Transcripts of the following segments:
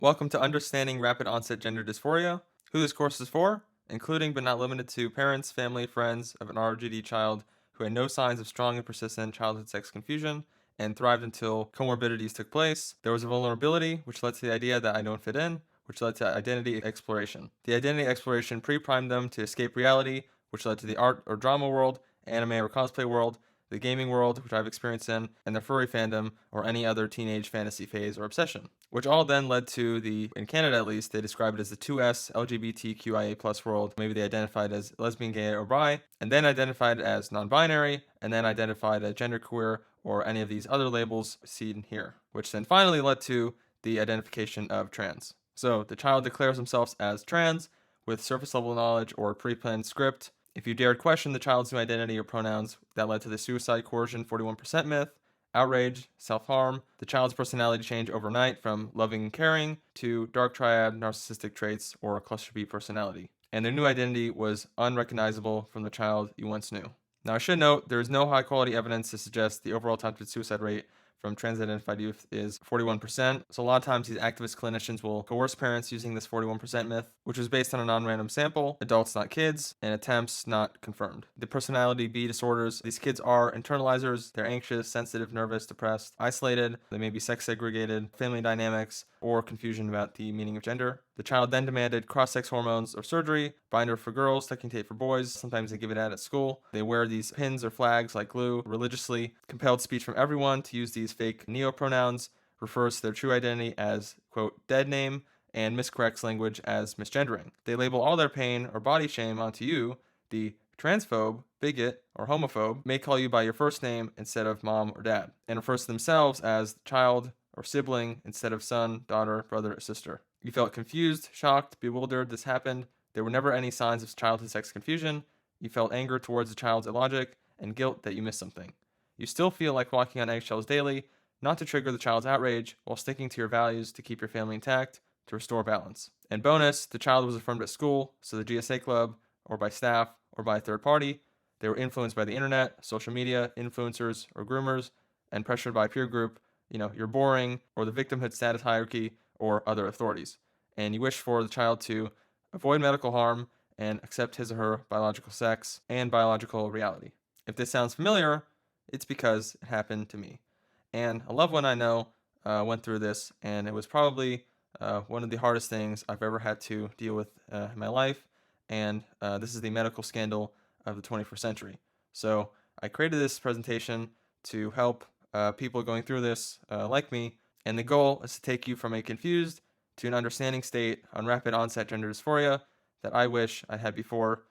Welcome to Understanding Rapid-Onset Gender Dysphoria, who this course is for, including but not limited to parents, family, friends of an ROGD child who had no signs of strong and persistent childhood sex confusion and thrived until comorbidities took place. There was a vulnerability, which led to the idea that I don't fit in, which led to identity exploration. The identity exploration pre-primed them to escape reality, which led to the art or drama world, anime or cosplay world, the gaming world, which I've experienced in, and the furry fandom, or any other teenage fantasy phase or obsession. Which all then led to in Canada at least, they describe it as the 2S LGBTQIA+ world. Maybe they identified as lesbian, gay, or bi, and then identified as non-binary, and then identified as genderqueer, or any of these other labels seen here. Which then finally led to the identification of trans. So the child declares themselves as trans, with surface level knowledge or pre-planned script. If you dared question the child's new identity or pronouns, that led to the suicide coercion 41% myth, outrage, self-harm, the child's personality change overnight from loving and caring to dark triad, narcissistic traits, or cluster B personality. And their new identity was unrecognizable from the child you once knew. Now I should note, there is no high quality evidence to suggest the overall attempted suicide rate from trans-identified youth is 41%. So a lot of times these activist clinicians will coerce parents using this 41% myth, which was based on a non-random sample, adults not kids, and attempts not confirmed. The personality B disorders, these kids are internalizers. They're anxious, sensitive, nervous, depressed, isolated. They may be sex segregated, family dynamics, or confusion about the meaning of gender. The child then demanded cross-sex hormones or surgery, binder for girls, tucking tape for boys. Sometimes they give it out at school. They wear these pins or flags like glue religiously. Compelled speech from everyone to use these fake neopronouns, refers to their true identity as, quote, dead name, and miscorrects language as misgendering. They label all their pain or body shame onto you. The transphobe, bigot, or homophobe may call you by your first name instead of mom or dad, and refers to themselves as child or sibling instead of son, daughter, brother, or sister. You felt confused, shocked, bewildered this happened. There were never any signs of childhood sex confusion. You felt anger towards the child's illogic and guilt that you missed something. You still feel like walking on eggshells daily, not to trigger the child's outrage, while sticking to your values to keep your family intact, to restore balance. And bonus, the child was affirmed at school, so the GSA club, or by staff, or by a third party. They were influenced by the internet, social media, influencers, or groomers, and pressured by a peer group, you're boring, or the victimhood status hierarchy, or other authorities. And you wish for the child to avoid medical harm and accept his or her biological sex and biological reality. If this sounds familiar, it's because it happened to me. And a loved one I know went through this, and it was probably one of the hardest things I've ever had to deal with in my life. And this is the medical scandal of the 21st century. So I created this presentation to help people going through this like me, and the goal is to take you from a confused to an understanding state on rapid onset gender dysphoria that I wish I had before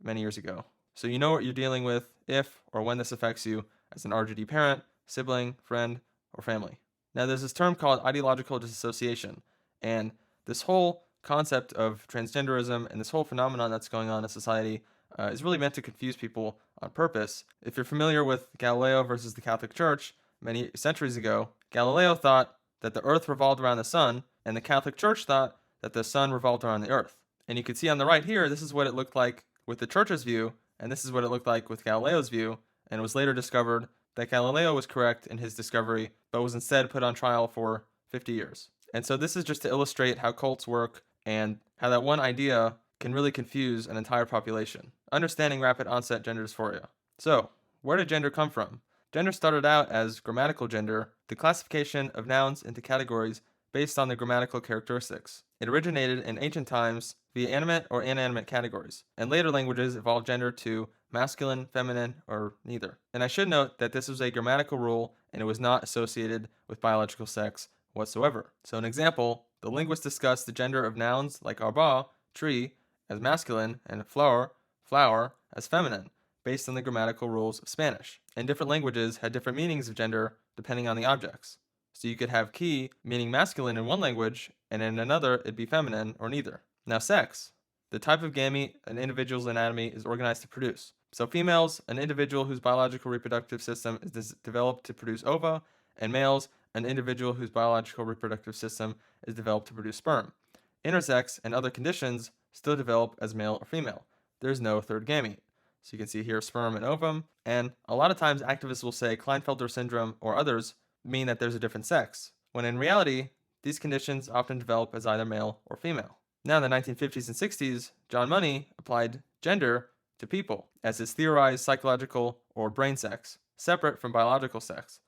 many years ago. So you know what you're dealing with if or when this affects you as an RGD parent, sibling, friend, or family. Now there's this term called ideological disassociation, and this whole concept of transgenderism and this whole phenomenon that's going on in society is really meant to confuse people on purpose. If you're familiar with Galileo versus the Catholic Church, many centuries ago, Galileo thought that the earth revolved around the sun, and the Catholic Church thought that the sun revolved around the earth. And you can see on the right here, this is what it looked like with the church's view, and this is what it looked like with Galileo's view, and it was later discovered that Galileo was correct in his discovery, but was instead put on trial for 50 years. And so this is just to illustrate how cults work and how that one idea can really confuse an entire population. Understanding rapid onset gender dysphoria. So, where did gender come from? Gender started out as grammatical gender, the classification of nouns into categories based on their grammatical characteristics. It originated in ancient times via animate or inanimate categories, and later languages evolved gender to masculine, feminine, or neither. And I should note that this was a grammatical rule and it was not associated with biological sex whatsoever. So an example, the linguist discussed the gender of nouns like arba, tree, as masculine, and flower, as feminine, based on the grammatical rules of Spanish. And different languages had different meanings of gender depending on the objects. So you could have key meaning masculine in one language, and in another it'd be feminine or neither. Now sex, the type of gamete an individual's anatomy is organized to produce. So females, an individual whose biological reproductive system is developed to produce ova, and males, an individual whose biological reproductive system is developed to produce sperm. Intersex and other conditions still develop as male or female. There's no third gamete. So you can see here sperm and ovum, and a lot of times activists will say Klinefelter syndrome or others mean that there's a different sex, when in reality, these conditions often develop as either male or female. Now in the 1950s and 60s, John Money applied gender to people as his theorized psychological or brain sex, separate from biological sex.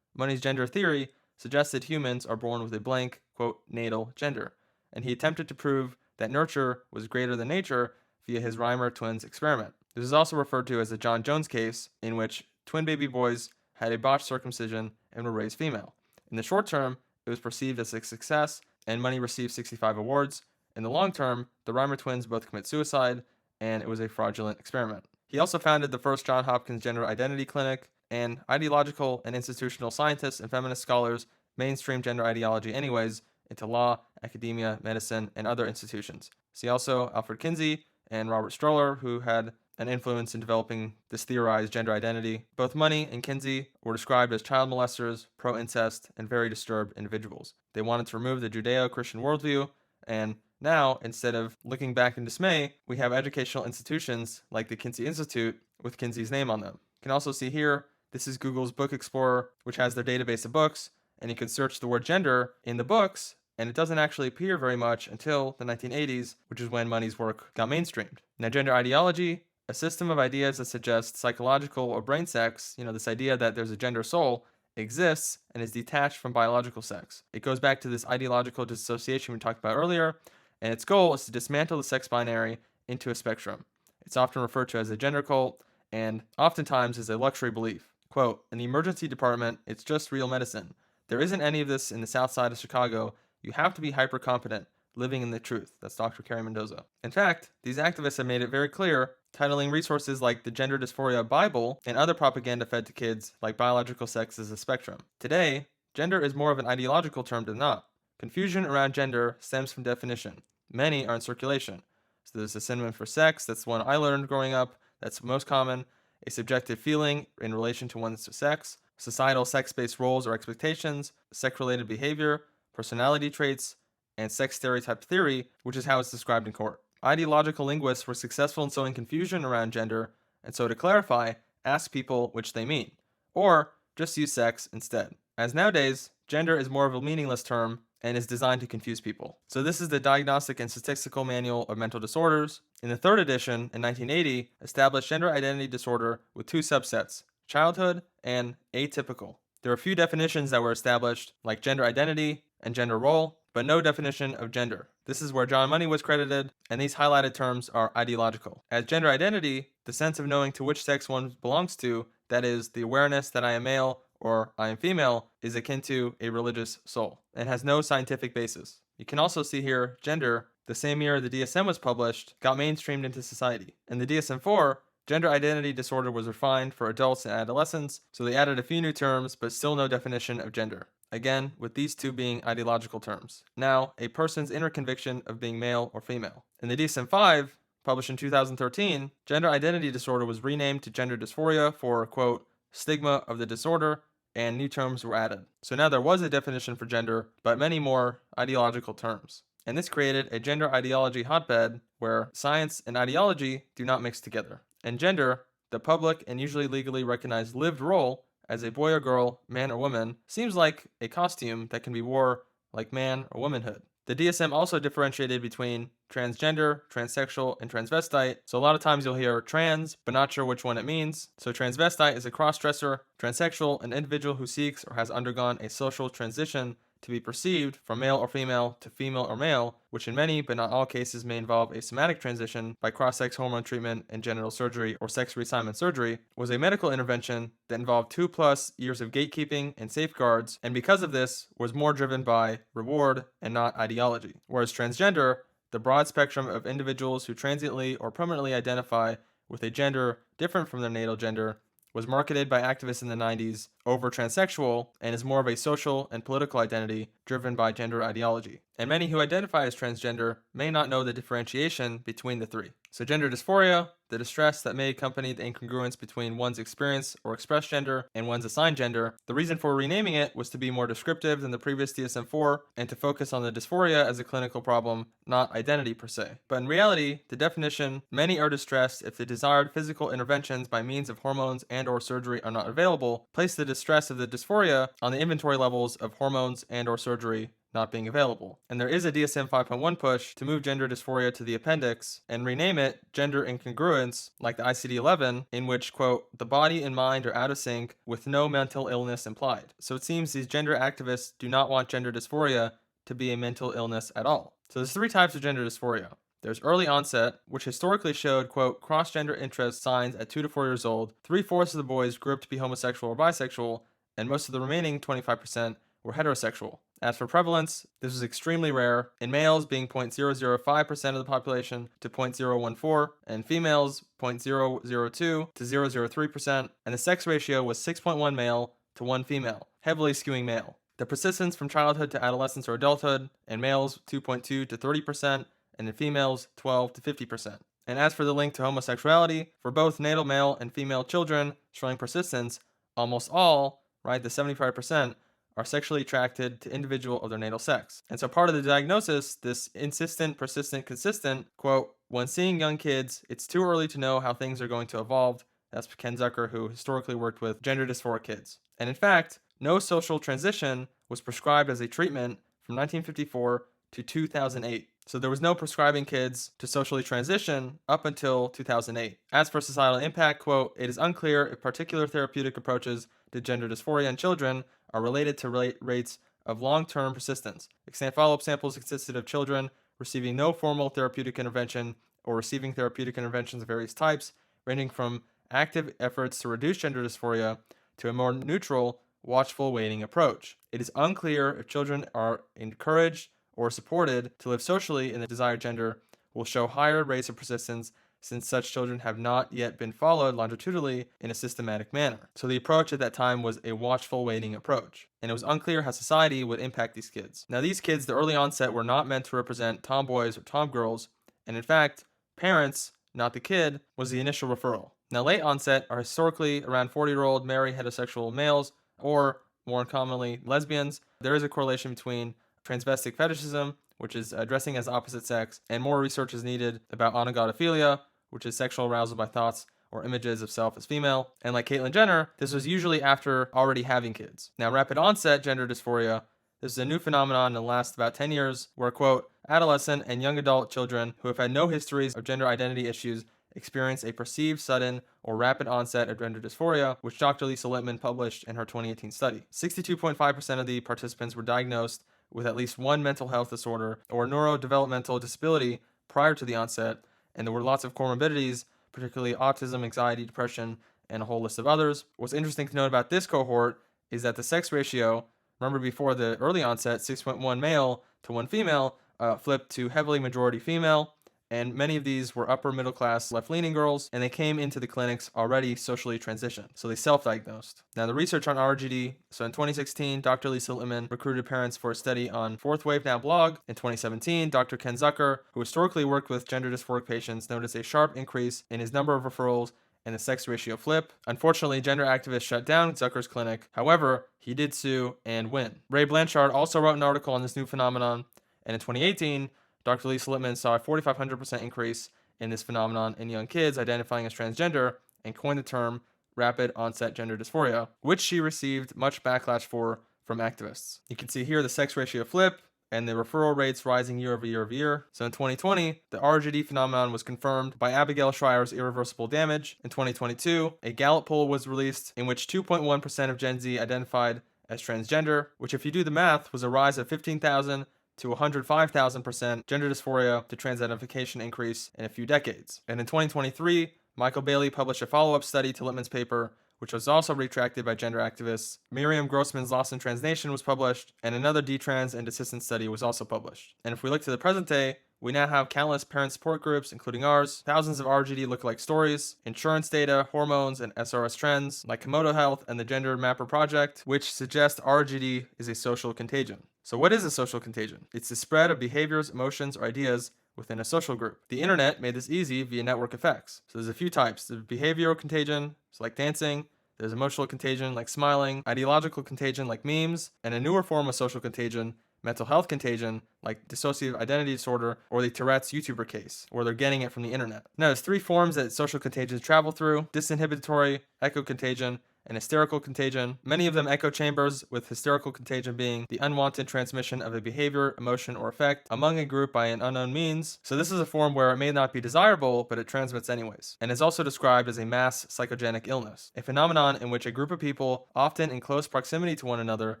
Money's gender theory suggested humans are born with a blank, quote, natal gender, and he attempted to prove that nurture was greater than nature via his Reimer twins experiment. This is also referred to as the John Jones case, in which twin baby boys had a botched circumcision and were raised female. In the short term, it was perceived as a success, and Money received 65 awards. In the long term, the Reimer twins both commit suicide, and it was a fraudulent experiment. He also founded the first Johns Hopkins Gender Identity Clinic, and ideological and institutional scientists and feminist scholars mainstream gender ideology anyways into law, academia, medicine, and other institutions. See also Alfred Kinsey and Robert Stroller, who had an influence in developing this theorized gender identity. Both Money and Kinsey were described as child molesters, pro-incest, and very disturbed individuals. They wanted to remove the Judeo-Christian worldview, and now, instead of looking back in dismay, we have educational institutions like the Kinsey Institute with Kinsey's name on them. You can also see here, this is Google's Book Explorer, which has their database of books, and you can search the word gender in the books, and it doesn't actually appear very much until the 1980s, which is when Money's work got mainstreamed. Now, gender ideology, a system of ideas that suggests psychological or brain sex, this idea that there's a gender soul, exists and is detached from biological sex. It goes back to this ideological dissociation we talked about earlier, and its goal is to dismantle the sex binary into a spectrum. It's often referred to as a gender cult, and oftentimes is a luxury belief. Quote, in the emergency department, it's just real medicine. There isn't any of this in the south side of Chicago. You have to be hyper-competent, living in the truth. That's Dr. Carrie Mendoza. In fact, these activists have made it very clear, titling resources like the Gender Dysphoria Bible and other propaganda fed to kids like biological sex as a spectrum. Today, gender is more of an ideological term than not. Confusion around gender stems from definition. Many are in circulation. So there's a synonym for sex, that's the one I learned growing up, that's most common, a subjective feeling in relation to one's sex, societal sex-based roles or expectations, sex-related behavior, personality traits, and sex stereotype theory, which is how it's described in court. Ideological linguists were successful in sowing confusion around gender, and so to clarify, ask people which they mean, or just use sex instead. As nowadays, gender is more of a meaningless term and is designed to confuse people. So this is the Diagnostic and Statistical Manual of Mental Disorders. In the third edition, in 1980, established gender identity disorder with two subsets, childhood and atypical. There are a few definitions that were established, like gender identity and gender role, but no definition of gender. This is where John Money was credited, and these highlighted terms are ideological. As gender identity, the sense of knowing to which sex one belongs to, that is, the awareness that I am male or I am female, is akin to a religious soul and has no scientific basis. You can also see here gender, the same year the DSM was published, got mainstreamed into society. In the DSM-4, gender identity disorder was refined for adults and adolescents, so they added a few new terms, but still no definition of gender. Again, with these two being ideological terms. Now, a person's inner conviction of being male or female. In the DSM-5, published in 2013, gender identity disorder was renamed to gender dysphoria for, quote, stigma of the disorder, and new terms were added. So now there was a definition for gender, but many more ideological terms. And this created a gender ideology hotbed where science and ideology do not mix together. And gender, the public and usually legally recognized lived role as a boy or girl, man or woman, seems like a costume that can be worn like man or womanhood. The DSM also differentiated between transgender, transsexual, and transvestite. So a lot of times you'll hear trans, but not sure which one it means. So transvestite is a cross-dresser, transsexual, an individual who seeks or has undergone a social transition to be perceived from male or female to female or male, which in many but not all cases may involve a somatic transition by cross-sex hormone treatment and genital surgery or sex reassignment surgery, was a medical intervention that involved 2+ years of gatekeeping and safeguards, and because of this was more driven by reward and not ideology. Whereas transgender, the broad spectrum of individuals who transiently or permanently identify with a gender different from their natal gender, was marketed by activists in the 90s over transsexual and is more of a social and political identity driven by gender ideology. And many who identify as transgender may not know the differentiation between the three. So gender dysphoria, the distress that may accompany the incongruence between one's experience or expressed gender and one's assigned gender. The reason for renaming it was to be more descriptive than the previous DSM-4 and to focus on the dysphoria as a clinical problem, not identity per se. But in reality, the definition, many are distressed if the desired physical interventions by means of hormones and or surgery are not available, place the the stress of the dysphoria on the inventory levels of hormones and or surgery not being available. And there is a DSM 5.1 push to move gender dysphoria to the appendix and rename it gender incongruence, like the ICD-11, in which, quote, the body and mind are out of sync with no mental illness implied. So it seems these gender activists do not want gender dysphoria to be a mental illness at all. So there's 3 types of gender dysphoria. There's early onset, which historically showed, quote, cross-gender interest signs at 2 to 4 years old. 3/4 of the boys grew up to be homosexual or bisexual, and most of the remaining 25% were heterosexual. As for prevalence, this was extremely rare, in males being 0.005% of the population to 0.014, and females 0.002 to 0.003%, and the sex ratio was 6.1 male to 1 female, heavily skewing male. The persistence from childhood to adolescence or adulthood, in males 2.2 to 30%, and in females 12 to 50%. And as for the link to homosexuality, for both natal male and female children showing persistence, almost all, right, the 75%, are sexually attracted to individual of their natal sex. And so part of the diagnosis, this insistent, persistent, consistent, quote, when seeing young kids, it's too early to know how things are going to evolve. That's Ken Zucker, who historically worked with gender dysphoric kids. And in fact, no social transition was prescribed as a treatment from 1954 to 2008. So there was no prescribing kids to socially transition up until 2008. As for societal impact, quote, it is unclear if particular therapeutic approaches to gender dysphoria in children are related to rates of long-term persistence. Extant follow-up samples consisted of children receiving no formal therapeutic intervention or receiving therapeutic interventions of various types, ranging from active efforts to reduce gender dysphoria to a more neutral, watchful waiting approach. It is unclear if children are encouraged or supported to live socially in the desired gender will show higher rates of persistence, since such children have not yet been followed longitudinally in a systematic manner. So the approach at that time was a watchful waiting approach, and it was unclear how society would impact these kids. Now these kids, the early onset, were not meant to represent tomboys or tomgirls, and in fact, parents, not the kid, was the initial referral. Now late onset are historically around 40-year-old married heterosexual males, or more commonly lesbians. There is a correlation between transvestic fetishism, which is dressing as opposite sex, and more research is needed about onogotophilia, which is sexual arousal by thoughts or images of self as female. And like Caitlyn Jenner, this was usually after already having kids. Now, rapid onset gender dysphoria, this is a new phenomenon in the last about 10 years where, quote, adolescent and young adult children who have had no histories of gender identity issues experience a perceived sudden or rapid onset of gender dysphoria, which Dr. Lisa Littman published in her 2018 study. 62.5% of the participants were diagnosed with at least one mental health disorder or neurodevelopmental disability prior to the onset, and there were lots of comorbidities, particularly autism, anxiety, depression, and a whole list of others. What's interesting to note about this cohort is that the sex ratio, remember before the early onset, 6.1 male to 1 female, flipped to heavily majority female, and many of these were upper middle class left-leaning girls, and they came into the clinics already socially transitioned, so they self-diagnosed. Now the research on ROGD, so in 2016, Dr. Lisa Littman recruited parents for a study on Fourth Wave Now blog. In 2017, Dr. Ken Zucker, who historically worked with gender dysphoric patients, noticed a sharp increase in his number of referrals and the sex ratio flip. Unfortunately, gender activists shut down Zucker's clinic. However, he did sue and win. Ray Blanchard also wrote an article on this new phenomenon, and in 2018, Dr. Lisa Littman saw a 4,500% increase in this phenomenon in young kids identifying as transgender and coined the term rapid onset gender dysphoria, which she received much backlash for from activists. You can see here the sex ratio flip and the referral rates rising year over year over year. So in 2020, the ROGD phenomenon was confirmed by Abigail Schreier's Irreversible Damage. In 2022, a Gallup poll was released in which 2.1% of Gen Z identified as transgender, which if you do the math was a rise of 15,000 to 105,000% gender dysphoria to trans identification increase in a few decades. And in 2023, Michael Bailey published a follow-up study to Littman's paper, which was also retracted by gender activists. Miriam Grossman's Lost in Translation was published, and another detrans and desistance study was also published. And if we look to the present day, we now have countless parent support groups, including ours, thousands of RGD lookalike stories, insurance data, hormones, and SRS trends, like Komodo Health and the Gender Mapper Project, which suggest RGD is a social contagion. So what is a social contagion? It's the spread of behaviors, emotions, or ideas within a social group. The internet made this easy via network effects. So there's a few types. There's behavioral contagion, it's like dancing. There's emotional contagion, like smiling. Ideological contagion, like memes. And a newer form of social contagion, mental health contagion, like dissociative identity disorder, or the Tourette's YouTuber case, where they're getting it from the internet. Now, there's 3 forms that social contagions travel through: disinhibitory, echo contagion, and hysterical contagion, many of them echo chambers, with hysterical contagion being the unwanted transmission of a behavior, emotion, or effect among a group by an unknown means. So this is a form where it may not be desirable, but it transmits anyways, and is also described as a mass psychogenic illness, a phenomenon in which a group of people, often in close proximity to one another,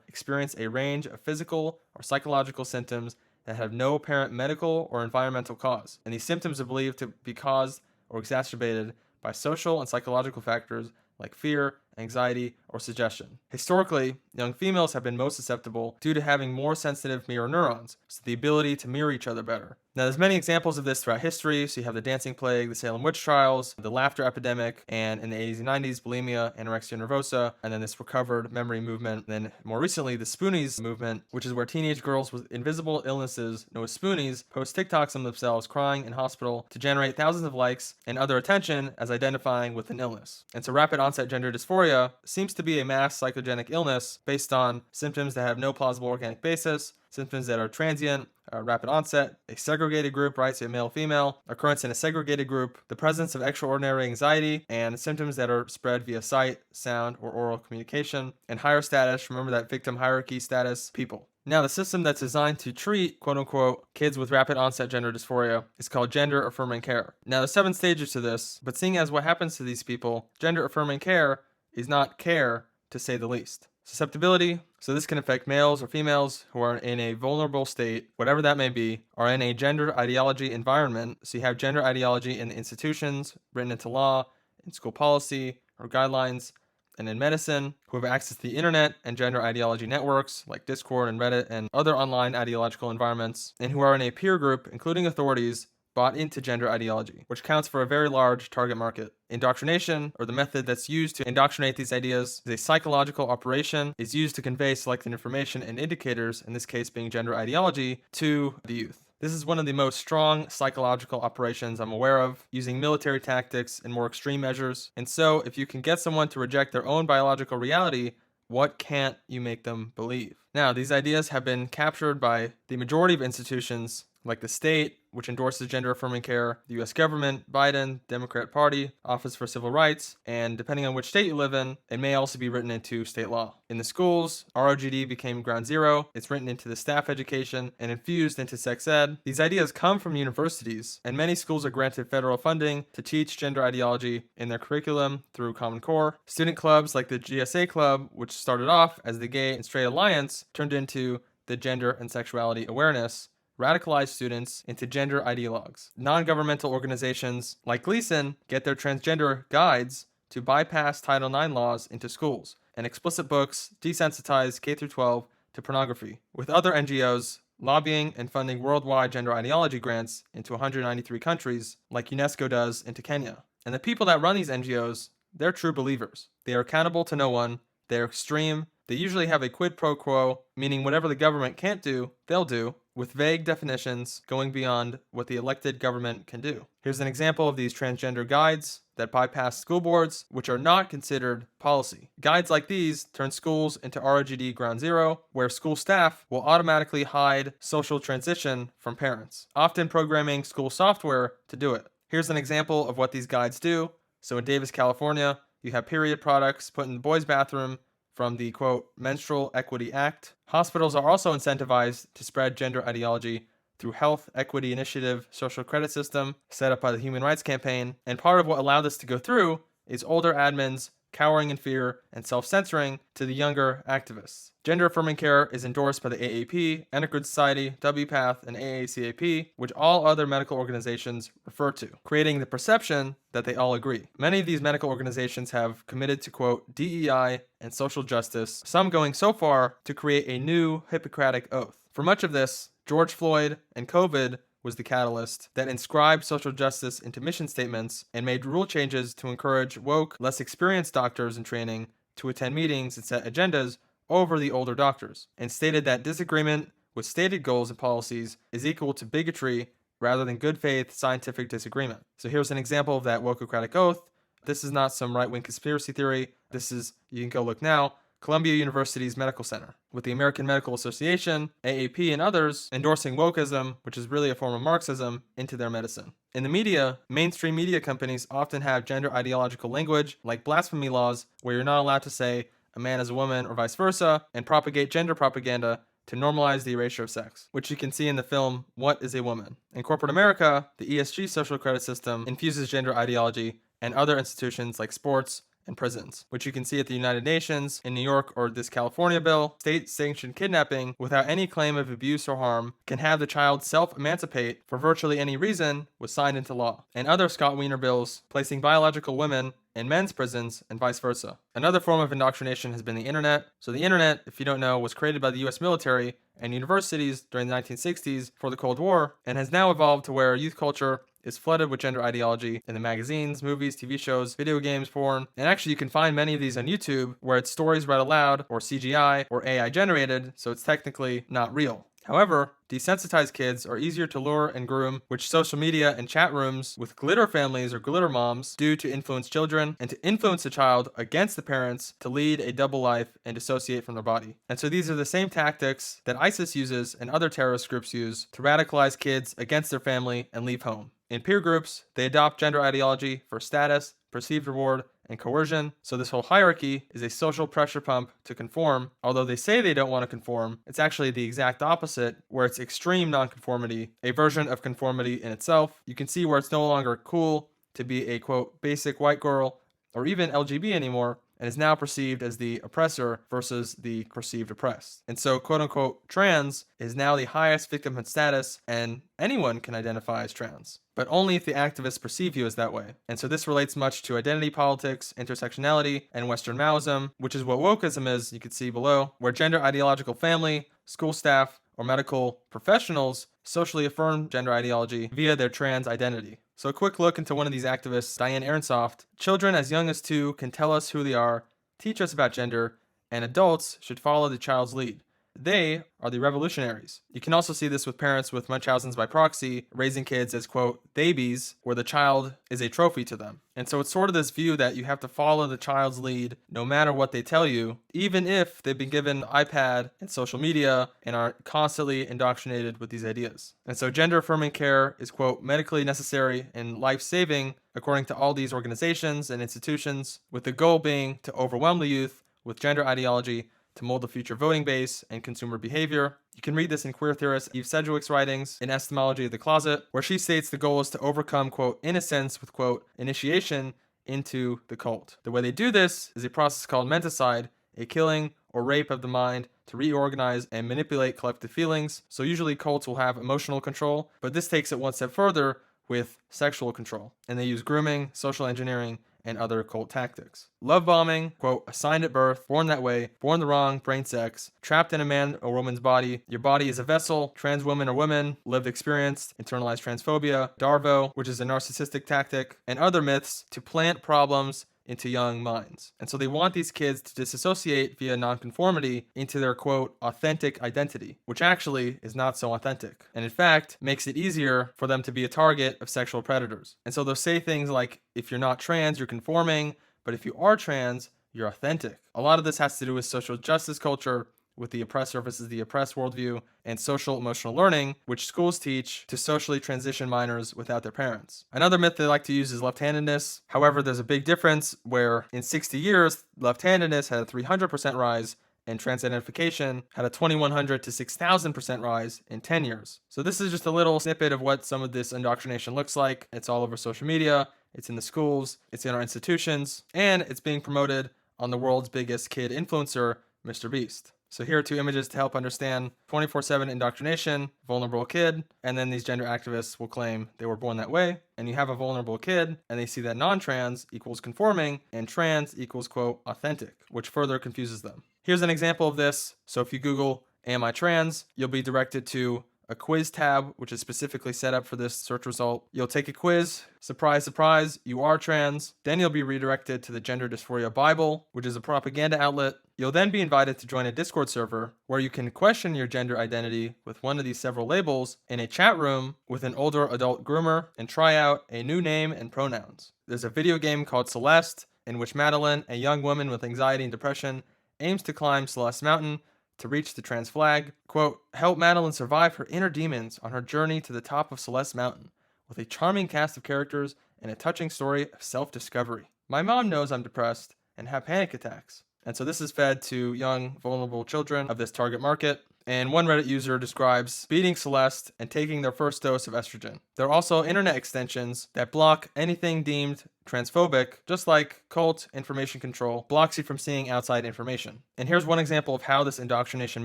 experience a range of physical or psychological symptoms that have no apparent medical or environmental cause, and these symptoms are believed to be caused or exacerbated by social and psychological factors like fear, anxiety, or suggestion. Historically, young females have been most susceptible due to having more sensitive mirror neurons, so the ability to mirror each other better. Now, there's many examples of this throughout history. So you have the dancing plague, the Salem witch trials, the laughter epidemic, and in the 80s and 90s, bulimia, anorexia nervosa, and then this recovered memory movement. And then more recently, the Spoonies movement, which is where teenage girls with invisible illnesses, known as Spoonies, post TikToks on themselves crying in hospital to generate thousands of likes and other attention as identifying with an illness. And so rapid onset gender dysphoria seems to be a mass psychogenic illness based on symptoms that have no plausible organic basis, symptoms that are transient, rapid onset, a segregated group, right, so male-female, occurrence in a segregated group, the presence of extraordinary anxiety, and symptoms that are spread via sight, sound, or oral communication, and higher status, remember that victim hierarchy status, people. Now, the system that's designed to treat, quote-unquote, kids with rapid onset gender dysphoria is called gender-affirming care. Now, there's 7 stages to this, but seeing as what happens to these people, gender-affirming care is not care, to say the least. Susceptibility, so this can affect males or females who are in a vulnerable state, whatever that may be, are in a gender ideology environment. So you have gender ideology in the institutions, written into law, in school policy or guidelines, and in medicine, who have access to the internet and gender ideology networks like Discord and Reddit and other online ideological environments, and who are in a peer group, including authorities, bought into gender ideology, which counts for a very large target market. Indoctrination, or the method that's used to indoctrinate these ideas, is a psychological operation, is used to convey selected information and indicators, in this case being gender ideology, to the youth. This is one of the most strong psychological operations I'm aware of, using military tactics and more extreme measures. And so, if you can get someone to reject their own biological reality, what can't you make them believe? Now, these ideas have been captured by the majority of institutions, like the state, which endorses gender-affirming care, the U.S. government, Biden, Democrat Party, Office for Civil Rights, and depending on which state you live in, it may also be written into state law. In the schools, ROGD became ground zero. It's written into the staff education and infused into sex ed. These ideas come from universities, and many schools are granted federal funding to teach gender ideology in their curriculum through Common Core. Student clubs like the GSA Club, which started off as the Gay and Straight Alliance, turned into the Gender and Sexuality Awareness, radicalize students into gender ideologues. Non-governmental organizations like Gleason get their transgender guides to bypass Title IX laws into schools, and explicit books desensitize K-12 to pornography, with other NGOs lobbying and funding worldwide gender ideology grants into 193 countries, like UNESCO does into Kenya. And the people that run these NGOs, they're true believers. They are accountable to no one, they're extreme, they usually have a quid pro quo, meaning whatever the government can't do, they'll do, with vague definitions going beyond what the elected government can do. Here's an example of these transgender guides that bypass school boards, which are not considered policy. Guides like these turn schools into ROGD ground zero, where school staff will automatically hide social transition from parents, often programming school software to do it. Here's an example of what these guides do. So in Davis, California, you have period products put in the boys' bathroom from the, quote, Menstrual Equity Act. Hospitals are also incentivized to spread gender ideology through Health Equity Initiative social credit system set up by the Human Rights Campaign. And part of what allowed this to go through is older admins cowering in fear and self-censoring to the younger activists. Gender-affirming care is endorsed by the AAP, Endocrine Society, WPATH, and AACAP, which all other medical organizations refer to, creating the perception that they all agree. Many of these medical organizations have committed to, quote, DEI and social justice, some going so far to create a new Hippocratic oath. For much of this, George Floyd and COVID was the catalyst that inscribed social justice into mission statements and made rule changes to encourage woke, less experienced doctors in training to attend meetings and set agendas over the older doctors, and stated that disagreement with stated goals and policies is equal to bigotry rather than good faith scientific disagreement. So here's an example of that wokocratic oath. This is not some right-wing conspiracy theory. This is, you can go look now, Columbia University's Medical Center, with the American Medical Association, AAP, and others endorsing wokeism, which is really a form of Marxism, into their medicine. In the media, mainstream media companies often have gender ideological language, like blasphemy laws, where you're not allowed to say a man is a woman or vice versa, and propagate gender propaganda to normalize the erasure of sex, which you can see in the film What is a Woman? In corporate America, the ESG social credit system infuses gender ideology and other institutions like sports and prisons, which you can see at the United Nations, in New York, or this California bill. State-sanctioned kidnapping without any claim of abuse or harm can have the child self-emancipate for virtually any reason was signed into law. And other Scott Wiener bills placing biological women in men's prisons and vice versa. Another form of indoctrination has been the internet. So the internet, if you don't know, was created by the US military and universities during the 1960s for the Cold War, and has now evolved to where youth culture is flooded with gender ideology in the magazines, movies, TV shows, video games, porn. And actually you can find many of these on YouTube where it's stories read aloud or CGI or AI generated, so it's technically not real. However, desensitized kids are easier to lure and groom, which social media and chat rooms with glitter families or glitter moms do to influence children and to influence the child against the parents to lead a double life and dissociate from their body. And so these are the same tactics that ISIS uses and other terrorist groups use to radicalize kids against their family and leave home. In peer groups, they adopt gender ideology for status, perceived reward, and coercion. So this whole hierarchy is a social pressure pump to conform. Although they say they don't want to conform, it's actually the exact opposite, where it's extreme nonconformity, a version of conformity in itself. You can see where it's no longer cool to be a, quote, basic white girl or even LGB anymore, and is now perceived as the oppressor versus the perceived oppressed. And so, quote unquote, trans is now the highest victimhood status, and anyone can identify as trans, but only if the activists perceive you as that way. And so this relates much to identity politics, intersectionality, and Western Maoism, which is what wokeism is, you can see below, where gender ideological family, school staff, or medical professionals socially affirm gender ideology via their trans identity. So a quick look into one of these activists, Diane Ehrensoft. Children as young as 2 can tell us who they are, teach us about gender, and adults should follow the child's lead. They are the revolutionaries. You can also see this with parents with Munchausen's by proxy, raising kids as, quote, babies, where the child is a trophy to them. And so it's sort of this view that you have to follow the child's lead no matter what they tell you, even if they've been given iPad and social media and are constantly indoctrinated with these ideas. And so gender-affirming care is, quote, medically necessary and life-saving, according to all these organizations and institutions, with the goal being to overwhelm the youth with gender ideology to mold the future voting base and consumer behavior. You can read this in queer theorist Eve Sedgwick's writings in Epistemology of the Closet, where she states the goal is to overcome, quote, innocence with, quote, initiation into the cult. The way they do this is a process called menticide, a killing or rape of the mind to reorganize and manipulate collective feelings. So usually cults will have emotional control, but this takes it one step further with sexual control. And they use grooming, social engineering, and other cult tactics. Love bombing, quote, assigned at birth, born that way, born the wrong, brain sex, trapped in a man or woman's body, your body is a vessel, trans woman or woman, lived experience, internalized transphobia, Darvo, which is a narcissistic tactic, and other myths to plant problems into young minds. And so they want these kids to disassociate via nonconformity into their, quote, authentic identity, which actually is not so authentic, and in fact makes it easier for them to be a target of sexual predators. And so they'll say things like, if you're not trans, you're conforming, but if you are trans, you're authentic. A lot of this has to do with social justice culture, with the oppressor versus the oppressed worldview, and social emotional learning, which schools teach to socially transition minors without their parents. Another myth they like to use is left-handedness. However, there's a big difference where in 60 years, left-handedness had a 300% rise, and trans identification had a 2,100 to 6,000% rise in 10 years. So this is just a little snippet of what some of this indoctrination looks like. It's all over social media, it's in the schools, it's in our institutions, and it's being promoted on the world's biggest kid influencer, Mr. Beast. So here are 2 images to help understand 24/7 indoctrination, vulnerable kid, and then these gender activists will claim they were born that way. And you have a vulnerable kid, and they see that non-trans equals conforming, and trans equals, quote, authentic, which further confuses them. Here's an example of this. So if you Google, am I trans, you'll be directed to a quiz tab, which is specifically set up for this search result. You'll take a quiz. Surprise, surprise, you are trans. Then you'll be redirected to the Gender Dysphoria Bible, which is a propaganda outlet. You'll then be invited to join a Discord server where you can question your gender identity with one of these several labels in a chat room with an older adult groomer and try out a new name and pronouns. There's a video game called Celeste in which Madeline, a young woman with anxiety and depression, aims to climb Celeste Mountain to reach the trans flag. Quote, help Madeline survive her inner demons on her journey to the top of Celeste Mountain with a charming cast of characters and a touching story of self-discovery. My mom knows I'm depressed and have panic attacks. And so this is fed to young, vulnerable children of this target market. And one Reddit user describes beating Celeste and taking their first dose of estrogen. There are also internet extensions that block anything deemed transphobic, just like cult information control blocks you from seeing outside information. And here's one example of how this indoctrination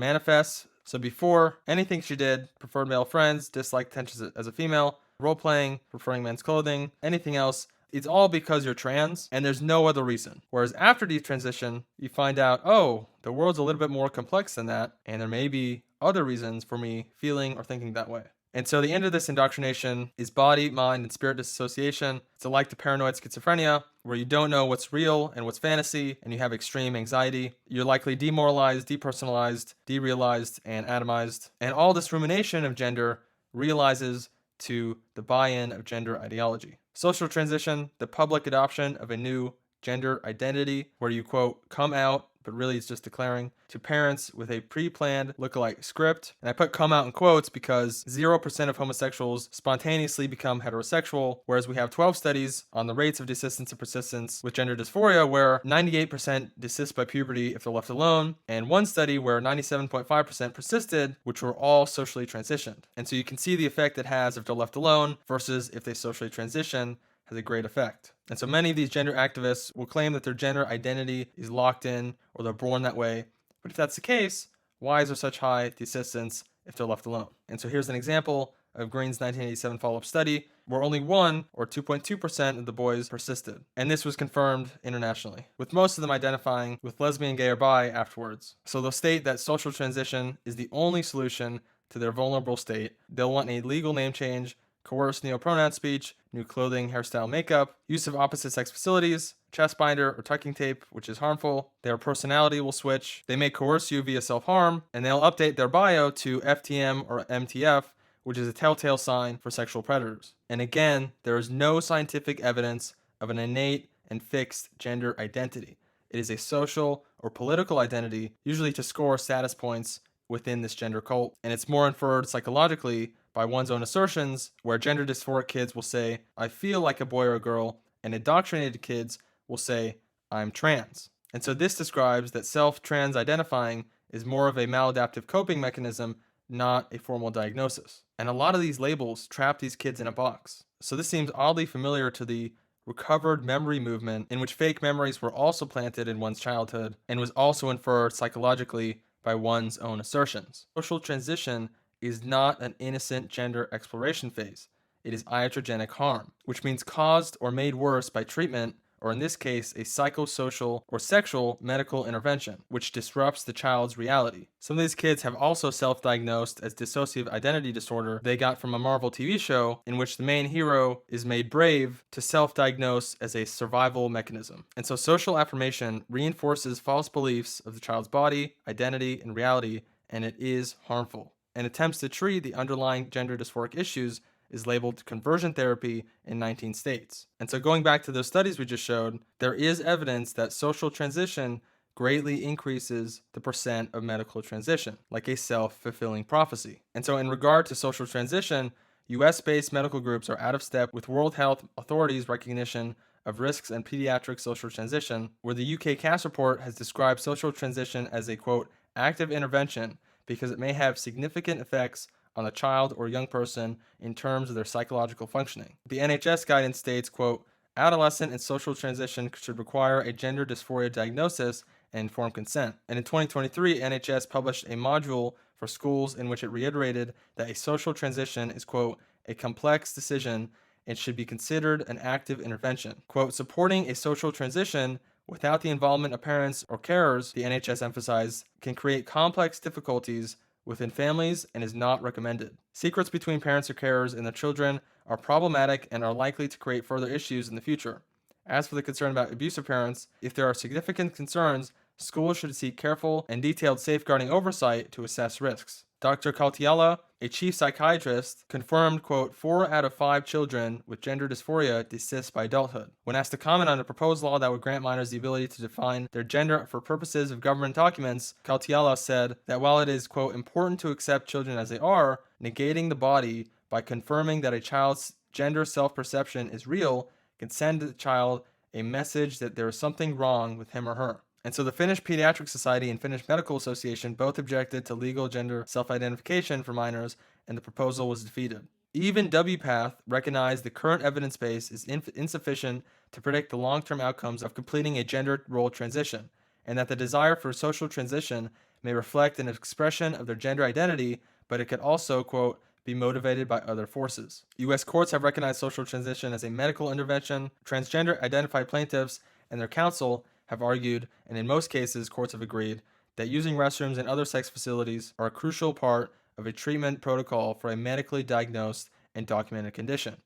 manifests. So before, anything she did, preferred male friends, disliked attention as a female, role-playing, preferring men's clothing, anything else, it's all because you're trans, and there's no other reason. Whereas after detransition, you find out, oh, the world's a little bit more complex than that, and there may be other reasons for me feeling or thinking that way. And so the end of this indoctrination is body, mind, and spirit disassociation. It's like the paranoid schizophrenia, where you don't know what's real and what's fantasy, and you have extreme anxiety. You're likely demoralized, depersonalized, derealized, and atomized. And all this rumination of gender realizes to the buy-in of gender ideology. Social transition, the public adoption of a new gender identity, where you, quote, come out, but really it's just declaring, to parents with a pre-planned lookalike script. And I put come out in quotes because 0% of homosexuals spontaneously become heterosexual, whereas we have 12 studies on the rates of desistance and persistence with gender dysphoria, where 98% desist by puberty if they're left alone, and one study where 97.5% persisted, which were all socially transitioned. And so you can see the effect it has if they're left alone versus if they socially transition has a great effect. And so many of these gender activists will claim that their gender identity is locked in or they're born that way. But if that's the case, why is there such high desistance if they're left alone? And so here's an example of Green's 1987 follow-up study where only 1 or 2.2% of the boys persisted. And this was confirmed internationally, with most of them identifying with lesbian, gay, or bi afterwards. So they'll state that social transition is the only solution to their vulnerable state. They'll want a legal name change, coerced neopronoun speech, new clothing, hairstyle, makeup, use of opposite sex facilities, chest binder or tucking tape, which is harmful. Their personality will switch. They may coerce you via self-harm, and they'll update their bio to FTM or MTF, which is a telltale sign for sexual predators. And again, there is no scientific evidence of an innate and fixed gender identity. It is a social or political identity, usually to score status points within this gender cult, and it's more inferred psychologically by one's own assertions, where gender dysphoric kids will say, I feel like a boy or a girl, and indoctrinated kids will say, I'm trans. And so this describes that self-trans identifying is more of a maladaptive coping mechanism, not a formal diagnosis. And a lot of these labels trap these kids in a box. So this seems oddly familiar to the recovered memory movement, in which fake memories were also planted in one's childhood and was also inferred psychologically by one's own assertions. Social transition is not an innocent gender exploration phase. It is iatrogenic harm, which means caused or made worse by treatment, or in this case, a psychosocial or sexual medical intervention, which disrupts the child's reality. Some of these kids have also self-diagnosed as dissociative identity disorder they got from a Marvel TV show in which the main hero is made brave to self-diagnose as a survival mechanism. And so social affirmation reinforces false beliefs of the child's body, identity, and reality, and it is harmful. And attempts to treat the underlying gender dysphoric issues is labeled conversion therapy in 19 states. And so going back to those studies we just showed, there is evidence that social transition greatly increases the percent of medical transition, like a self-fulfilling prophecy. And so in regard to social transition, US-based medical groups are out of step with World Health Authority's recognition of risks in pediatric social transition, where the UK CAS report has described social transition as a, quote, active intervention because it may have significant effects on a child or young person in terms of their psychological functioning. The NHS guidance states, quote, adolescent and social transition should require a gender dysphoria diagnosis and informed consent. And in 2023, NHS published a module for schools in which it reiterated that a social transition is, quote, a complex decision and should be considered an active intervention. Quote, supporting a social transition without the involvement of parents or carers, the NHS emphasized, can create complex difficulties within families and is not recommended. Secrets between parents or carers and their children are problematic and are likely to create further issues in the future. As for the concern about abusive parents, if there are significant concerns, schools should seek careful and detailed safeguarding oversight to assess risks. Dr. Kautiala, a chief psychiatrist, confirmed, quote, 4 out of 5 children with gender dysphoria desist by adulthood. When asked to comment on a proposed law that would grant minors the ability to define their gender for purposes of government documents, Kautiala said that while it is, quote, important to accept children as they are, negating the body by confirming that a child's gender self-perception is real can send the child a message that there is something wrong with him or her. And so the Finnish Pediatric Society and Finnish Medical Association both objected to legal gender self-identification for minors, and the proposal was defeated. Even WPATH recognized the current evidence base is insufficient to predict the long-term outcomes of completing a gender role transition, and that the desire for social transition may reflect an expression of their gender identity, but it could also, quote, be motivated by other forces. U.S. courts have recognized social transition as a medical intervention. Transgender identified plaintiffs and their counsel have argued, and in most cases, courts have agreed, that using restrooms and other sex facilities are a crucial part of a treatment protocol for a medically diagnosed and documented condition.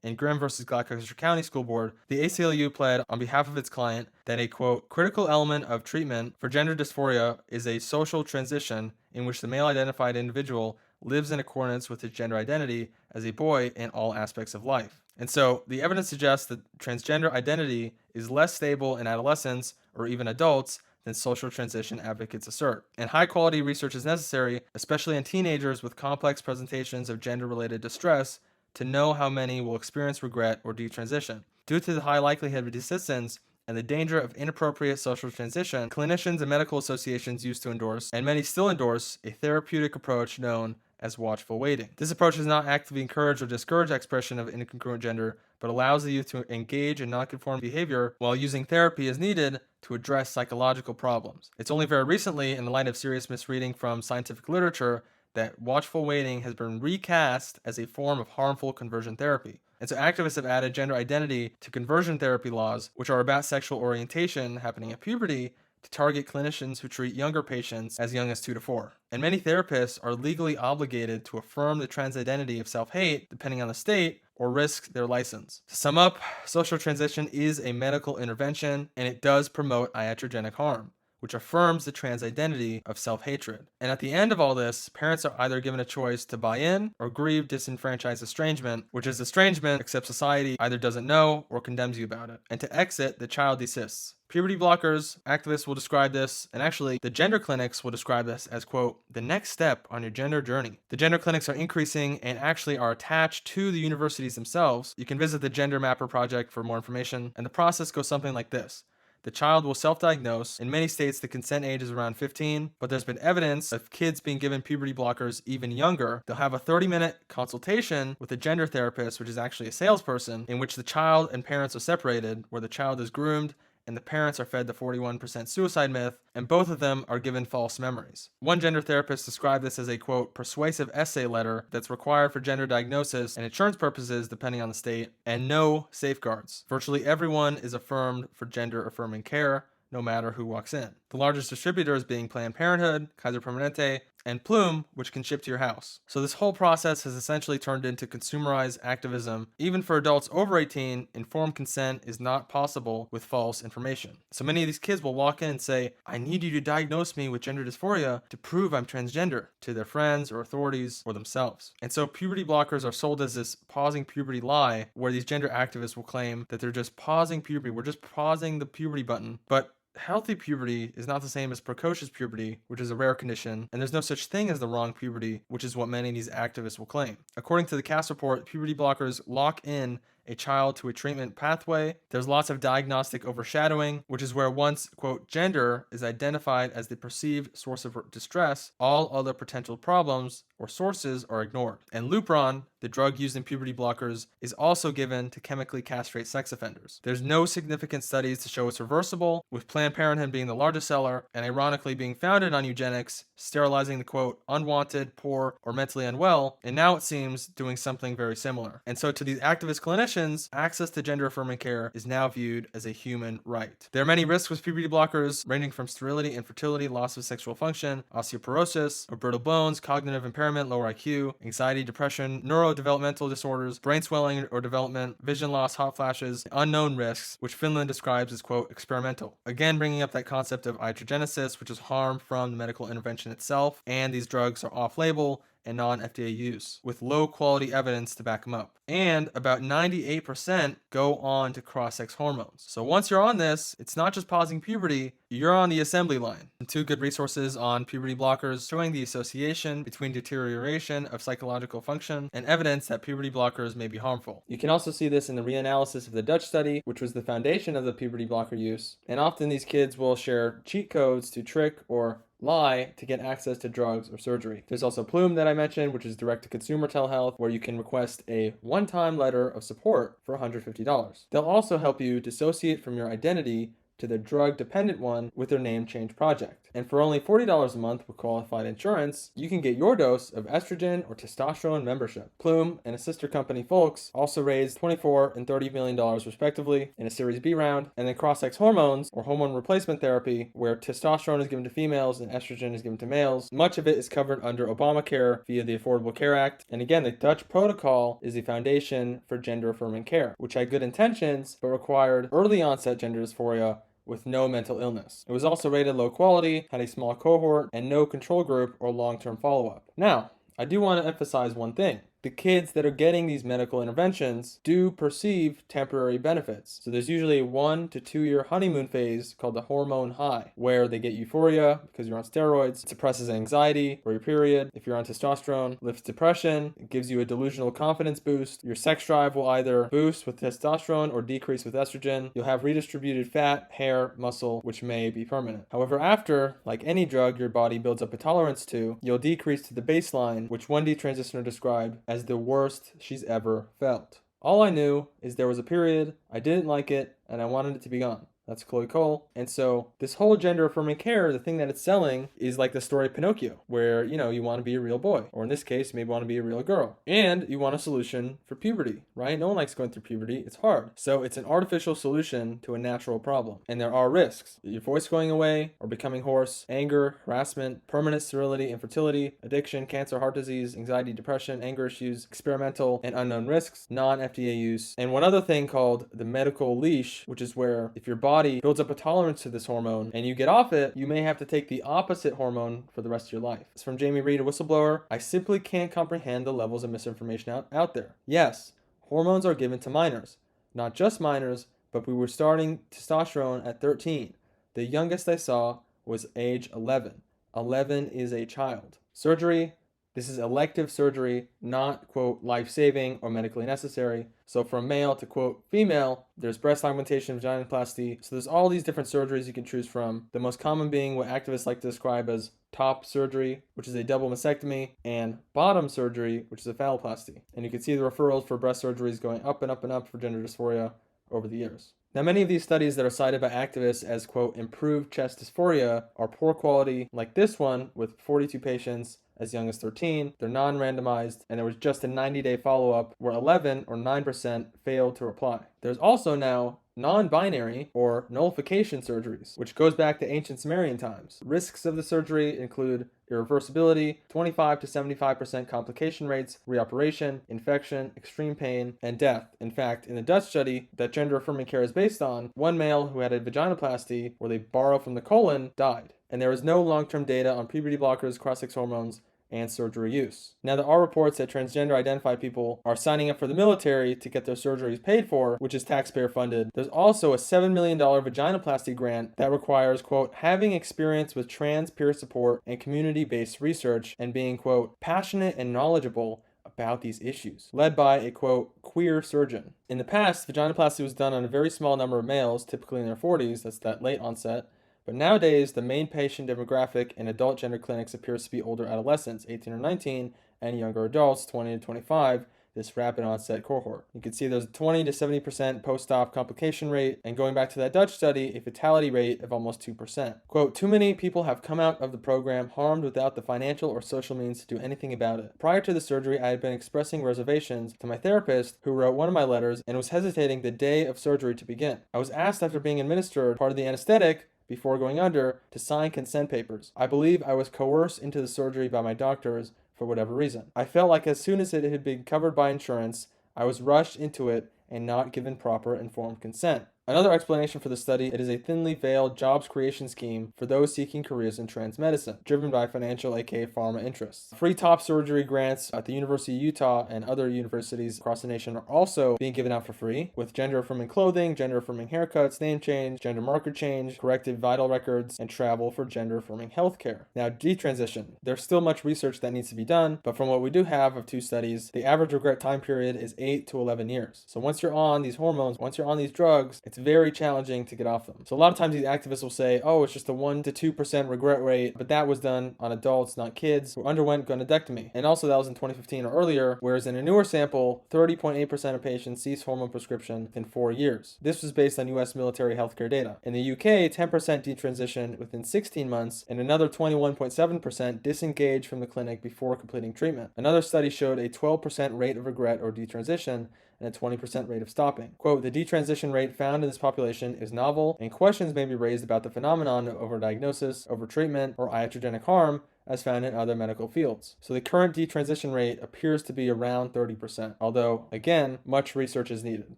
In Grimm versus Gloucester County School Board, the ACLU pled on behalf of its client that a, quote, critical element of treatment for gender dysphoria is a social transition in which the male-identified individual lives in accordance with his gender identity as a boy in all aspects of life. And so the evidence suggests that transgender identity is less stable in adolescents or even adults than social transition advocates assert. And high-quality research is necessary, especially in teenagers with complex presentations of gender-related distress, to know how many will experience regret or detransition. Due to the high likelihood of desistance and the danger of inappropriate social transition, clinicians and medical associations used to endorse, and many still endorse, a therapeutic approach known as watchful waiting. This approach does not actively encourage or discourage expression of incongruent gender, but allows the youth to engage in nonconforming behavior while using therapy as needed to address psychological problems. It's only very recently, in the light of serious misreading from scientific literature, that watchful waiting has been recast as a form of harmful conversion therapy. And so activists have added gender identity to conversion therapy laws, which are about sexual orientation happening at puberty, to target clinicians who treat younger patients as young as 2 to 4. And many therapists are legally obligated to affirm the trans identity of self-hate, depending on the state, or risk their license. To sum up, social transition is a medical intervention, and it does promote iatrogenic harm, which affirms the trans identity of self-hatred. And at the end of all this, parents are either given a choice to buy in or grieve disenfranchised estrangement, which is estrangement except society either doesn't know or condemns you about it. And to exit, the child desists. Puberty blockers, activists will describe this, and actually the gender clinics will describe this as, quote, the next step on your gender journey. The gender clinics are increasing and actually are attached to the universities themselves. You can visit the Gender Mapper project for more information, and the process goes something like this. The child will self-diagnose. In many states, the consent age is around 15, but there's been evidence of kids being given puberty blockers even younger. They'll have a 30-minute consultation with a gender therapist, which is actually a salesperson, in which the child and parents are separated, where the child is groomed and the parents are fed the 41% suicide myth, and both of them are given false memories. One gender therapist described this as a, quote, persuasive essay letter that's required for gender diagnosis and insurance purposes depending on the state, and no safeguards. Virtually everyone is affirmed for gender-affirming care, no matter who walks in. The largest distributors being Planned Parenthood, Kaiser Permanente, and Plume, which can ship to your house. So this whole process has essentially turned into consumerized activism. Even for adults over 18, informed consent is not possible with false information. So many of these kids will walk in and say, I need you to diagnose me with gender dysphoria to prove I'm transgender, to their friends or authorities or themselves. And so puberty blockers are sold as this pausing puberty lie, where these gender activists will claim that they're just pausing puberty, we're just pausing the puberty button. But healthy puberty is not the same as precocious puberty, which is a rare condition, and there's no such thing as the wrong puberty, which is what many of these activists will claim. According to the Cass report, puberty blockers lock in a child to a treatment pathway. There's lots of diagnostic overshadowing, which is where once, quote, gender is identified as the perceived source of distress, all other potential problems or sources are ignored. And Lupron, the drug used in puberty blockers, is also given to chemically castrate sex offenders. There's no significant studies to show it's reversible, with Planned Parenthood being the largest seller and ironically being founded on eugenics, sterilizing the, quote, unwanted, poor, or mentally unwell, and now it seems doing something very similar. And so to these activist clinicians, interventions, access to gender-affirming care is now viewed as a human right. There are many risks with puberty blockers, ranging from sterility, infertility, loss of sexual function, osteoporosis, or brittle bones, cognitive impairment, lower IQ, anxiety, depression, neurodevelopmental disorders, brain swelling or development, vision loss, hot flashes, unknown risks, which Finland describes as, quote, experimental. Again, bringing up that concept of iatrogenesis, which is harm from the medical intervention itself, and these drugs are off-label and non-FDA use, with low-quality evidence to back them up. And about 98% go on to cross-sex hormones. So once you're on this, it's not just pausing puberty, you're on the assembly line. And two good resources on puberty blockers showing the association between deterioration of psychological function and evidence that puberty blockers may be harmful. You can also see this in the reanalysis of the Dutch study, which was the foundation of the puberty blocker use. And often these kids will share cheat codes to trick or lie to get access to drugs or surgery. There's also Plume that I mentioned, which is direct-to-consumer telehealth, where you can request a one-time letter of support for $150. They'll also help you dissociate from your identity to the drug-dependent one with their name change project. And for only $40 a month with qualified insurance, you can get your dose of estrogen or testosterone membership. Plume and a sister company, Folks, also raised $24 and $30 million respectively in a Series B round. And then cross-sex hormones, or hormone replacement therapy, where testosterone is given to females and estrogen is given to males. Much of it is covered under Obamacare via the Affordable Care Act. And again, the Dutch protocol is the foundation for gender-affirming care, which had good intentions but required early onset gender dysphoria with no mental illness. It was also rated low quality, had a small cohort, and no control group or long-term follow-up. Now, I do want to emphasize one thing. The kids that are getting these medical interventions do perceive temporary benefits. So there's usually a 1 to 2 year honeymoon phase called the hormone high, where they get euphoria because you're on steroids. It suppresses anxiety for your period. If you're on testosterone, lifts depression. It gives you a delusional confidence boost. Your sex drive will either boost with testosterone or decrease with estrogen. You'll have redistributed fat, hair, muscle, which may be permanent. However, after, like any drug your body builds up a tolerance to, you'll decrease to the baseline, which one detransitioner described as the worst she's ever felt. All I knew is there was a period, I didn't like it, and I wanted it to be gone. That's Chloe Cole. And so this whole gender affirming care, the thing that it's selling is like the story of Pinocchio, where, you want to be a real boy, or in this case, maybe want to be a real girl. And you want a solution for puberty, right? No one likes going through puberty. It's hard. So it's an artificial solution to a natural problem. And there are risks. Your voice going away or becoming hoarse, anger, harassment, permanent sterility, infertility, addiction, cancer, heart disease, anxiety, depression, anger issues, experimental and unknown risks, non-FDA use, and one other thing called the medical leash, which is where if your body builds up a tolerance to this hormone and you get off it, you may have to take the opposite hormone for the rest of your life. It's from Jamie Reed, a whistleblower. I simply can't comprehend the levels of misinformation out there. Yes, hormones are given to minors. Not just minors, but we were starting testosterone at 13. The youngest I saw was age 11. 11 is a child. Surgery, this is elective surgery, not, quote, life-saving or medically necessary. So from male to, quote, female, there's breast augmentation, vaginoplasty. So there's all these different surgeries you can choose from. The most common being what activists like to describe as top surgery, which is a double mastectomy, and bottom surgery, which is a phalloplasty. And you can see the referrals for breast surgeries going up and up and up for gender dysphoria over the years. Now, many of these studies that are cited by activists as, quote, improved chest dysphoria are poor quality, like this one with 42 patients as young as 13. They're non-randomized, and there was just a 90-day follow-up where 11 or 9% failed to reply. There's also now non-binary or nullification surgeries, which goes back to ancient Sumerian times. Risks of the surgery include irreversibility, 25 to 75% complication rates, reoperation, infection, extreme pain, and death. In fact, in the Dutch study that gender-affirming care is based on, one male who had a vaginoplasty where they borrow from the colon died. And there is no long-term data on puberty blockers, cross-sex hormones, and surgery use. Now, there are reports that transgender identified people are signing up for the military to get their surgeries paid for, which is taxpayer funded. There's also a $7 million vaginoplasty grant that requires, quote, having experience with trans peer support and community-based research and being, quote, passionate and knowledgeable about these issues, led by a, quote, queer surgeon. In the past, vaginoplasty was done on a very small number of males, typically in their 40s, that's that late onset. But nowadays, the main patient demographic in adult gender clinics appears to be older adolescents, 18 or 19, and younger adults, 20 to 25, this rapid onset cohort. You can see there's a 20 to 70% post-op complication rate, and going back to that Dutch study, a fatality rate of almost 2%. Quote, too many people have come out of the program harmed without the financial or social means to do anything about it. Prior to the surgery, I had been expressing reservations to my therapist, who wrote one of my letters, and was hesitating the day of surgery to begin. I was asked after being administered part of the anesthetic before going under to sign consent papers. I believe I was coerced into the surgery by my doctors for whatever reason. I felt like as soon as it had been covered by insurance, I was rushed into it and not given proper informed consent. Another explanation for the study, it is a thinly veiled jobs creation scheme for those seeking careers in trans medicine, driven by financial aka pharma interests. Free top surgery grants at the University of Utah and other universities across the nation are also being given out for free, with gender-affirming clothing, gender-affirming haircuts, name change, gender marker change, corrected vital records, and travel for gender-affirming healthcare. Now, detransition. There's still much research that needs to be done, but from what we do have of 2 studies, the average regret time period is 8 to 11 years. So once you're on these hormones, once you're on these drugs, it's very challenging to get off them. So a lot of times these activists will say, oh, it's just a 1 to 2% regret rate, but that was done on adults, not kids, who underwent gonadectomy. And also that was in 2015 or earlier, whereas in a newer sample, 30.8% of patients ceased hormone prescription within 4 years. This was based on US military healthcare data. In the UK, 10% detransition within 16 months, and another 21.7% disengaged from the clinic before completing treatment. Another study showed a 12% rate of regret or detransition, and a 20% rate of stopping. Quote, the detransition rate found in this population is novel, and questions may be raised about the phenomenon of overdiagnosis, overtreatment, or iatrogenic harm, as found in other medical fields. So the current detransition rate appears to be around 30%, although, again, much research is needed.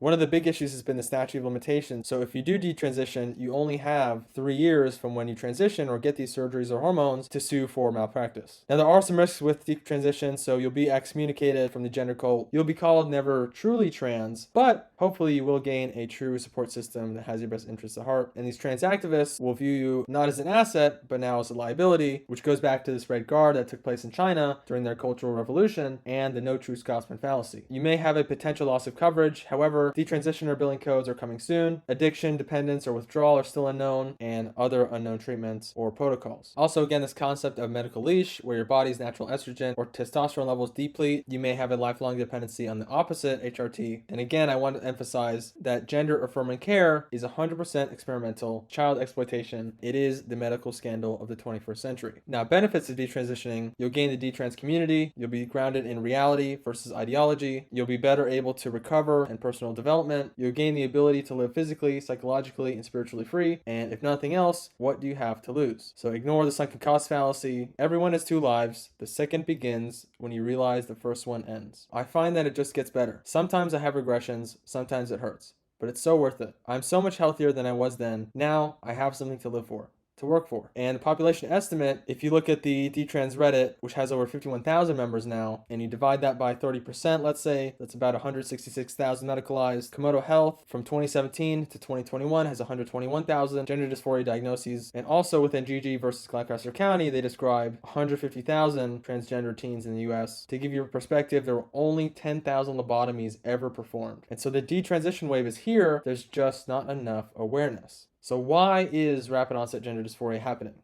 One of the big issues has been the statute of limitations. So if you do detransition, you only have 3 years from when you transition or get these surgeries or hormones to sue for malpractice. Now, there are some risks with detransition, so you'll be excommunicated from the gender cult. You'll be called never truly trans, but hopefully you will gain a true support system that has your best interests at heart. And these trans activists will view you not as an asset, but now as a liability, which goes back to this Red Guard that took place in China during their Cultural Revolution and the no true Scotsman fallacy. You may have a potential loss of coverage. However, detransitioner billing codes are coming soon. Addiction, dependence, or withdrawal are still unknown, and other unknown treatments or protocols. Also, again, this concept of medical leash, where your body's natural estrogen or testosterone levels deplete, you may have a lifelong dependency on the opposite HRT. And again, I want to emphasize that gender affirming care is 100% experimental child exploitation. It is the medical scandal of the 21st century. Now, benefits of detransitioning: you'll gain the detrans community, you'll be grounded in reality versus ideology, you'll be better able to recover and personal development, you'll gain the ability to live physically, psychologically, and spiritually free, and if nothing else, what do you have to lose? So ignore the sunken cost fallacy. Everyone has 2 lives. The second begins when you realize the first one ends. I find that it just gets better. Sometimes I have regressions, sometimes it hurts, but it's so worth it. I'm so much healthier than I was then. Now I have something to live for, to work for. And the population estimate, if you look at the Detrans Reddit, which has over 51,000 members now, and you divide that by 30%, let's say, that's about 166,000 medicalized. Komodo Health from 2017 to 2021 has 121,000 gender dysphoria diagnoses. And also within GG versus Lancaster County, they describe 150,000 transgender teens in the US. To give you a perspective, there were only 10,000 lobotomies ever performed. And so the detransition wave is here, there's just not enough awareness. So why is rapid onset gender dysphoria happening?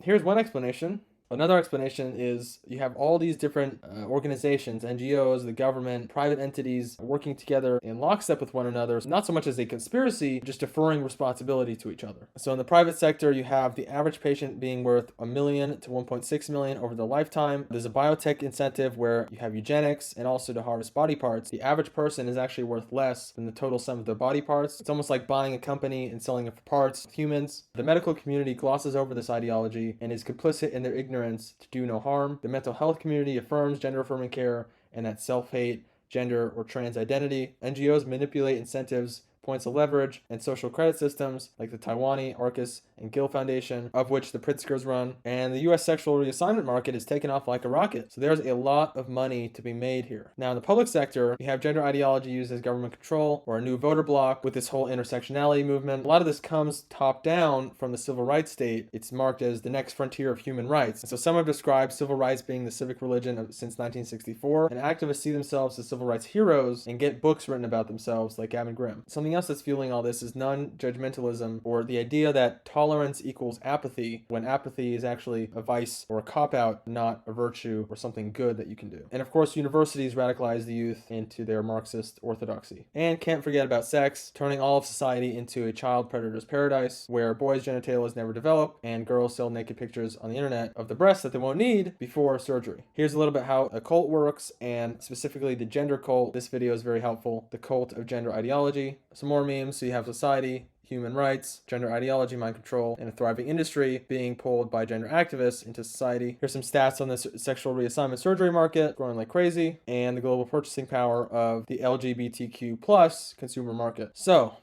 Here's one explanation. Another explanation is you have all these different organizations, NGOs, the government, private entities working together in lockstep with one another, not so much as a conspiracy, just deferring responsibility to each other. So in the private sector, you have the average patient being worth $1 million to $1.6 million over their lifetime. There's a biotech incentive where you have eugenics and also to harvest body parts. The average person is actually worth less than the total sum of their body parts. It's almost like buying a company and selling it for parts. Humans. The medical community glosses over this ideology and is complicit in their ignorance to do no harm. The mental health community affirms gender affirming care and that self-hate, gender, or trans identity. NGOs manipulate incentives, points of leverage, and social credit systems like the Taiwanese Arcus and Gill Foundation, of which the Pritzkers run. And the U.S. sexual reassignment market is taken off like a rocket. So there's a lot of money to be made here. Now in the public sector, you have gender ideology used as government control, or a new voter bloc with this whole intersectionality movement. A lot of this comes top down from the civil rights state. It's marked as the next frontier of human rights. And so some have described civil rights being the civic religion since 1964, and activists see themselves as civil rights heroes and get books written about themselves like Gavin Grimm. Something something else that's fueling all this is non-judgmentalism, or the idea that tolerance equals apathy, when apathy is actually a vice or a cop-out, not a virtue or something good that you can do. And of course, universities radicalize the youth into their Marxist orthodoxy. And can't forget about sex, turning all of society into a child predator's paradise, where boys' genitalia is never developed and girls sell naked pictures on the internet of the breasts that they won't need before surgery. Here's a little bit how a cult works, and specifically the gender cult. This video is very helpful. The cult of gender ideology. Some more memes. So you have society, human rights, gender ideology, mind control, and a thriving industry being pulled by gender activists into society. Here's some stats on the sexual reassignment surgery market growing like crazy, and the global purchasing power of the LGBTQ plus consumer market. So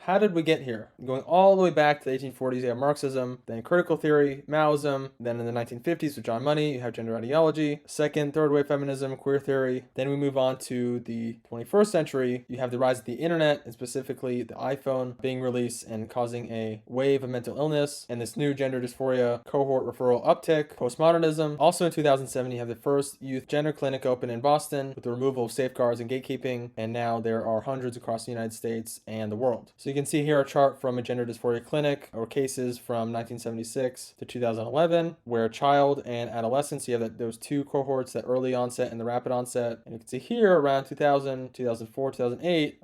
how did we get here? Going all the way back to the 1840s, you have Marxism, then critical theory, Maoism, then in the 1950s with John Money, you have gender ideology, second, third wave feminism, queer theory. Then we move on to the 21st century, you have the rise of the internet, and specifically the iPhone being released and causing a wave of mental illness, and this new gender dysphoria cohort referral uptick, postmodernism. Also in 2007, you have the first youth gender clinic open in Boston with the removal of safeguards and gatekeeping, and now there are hundreds across the United States and the world. So you can see here a chart from a gender dysphoria clinic, or cases from 1976 to 2011, where child and adolescents, you have those two cohorts, that early onset and the rapid onset. And you can see here around 2000, 2004, 2008,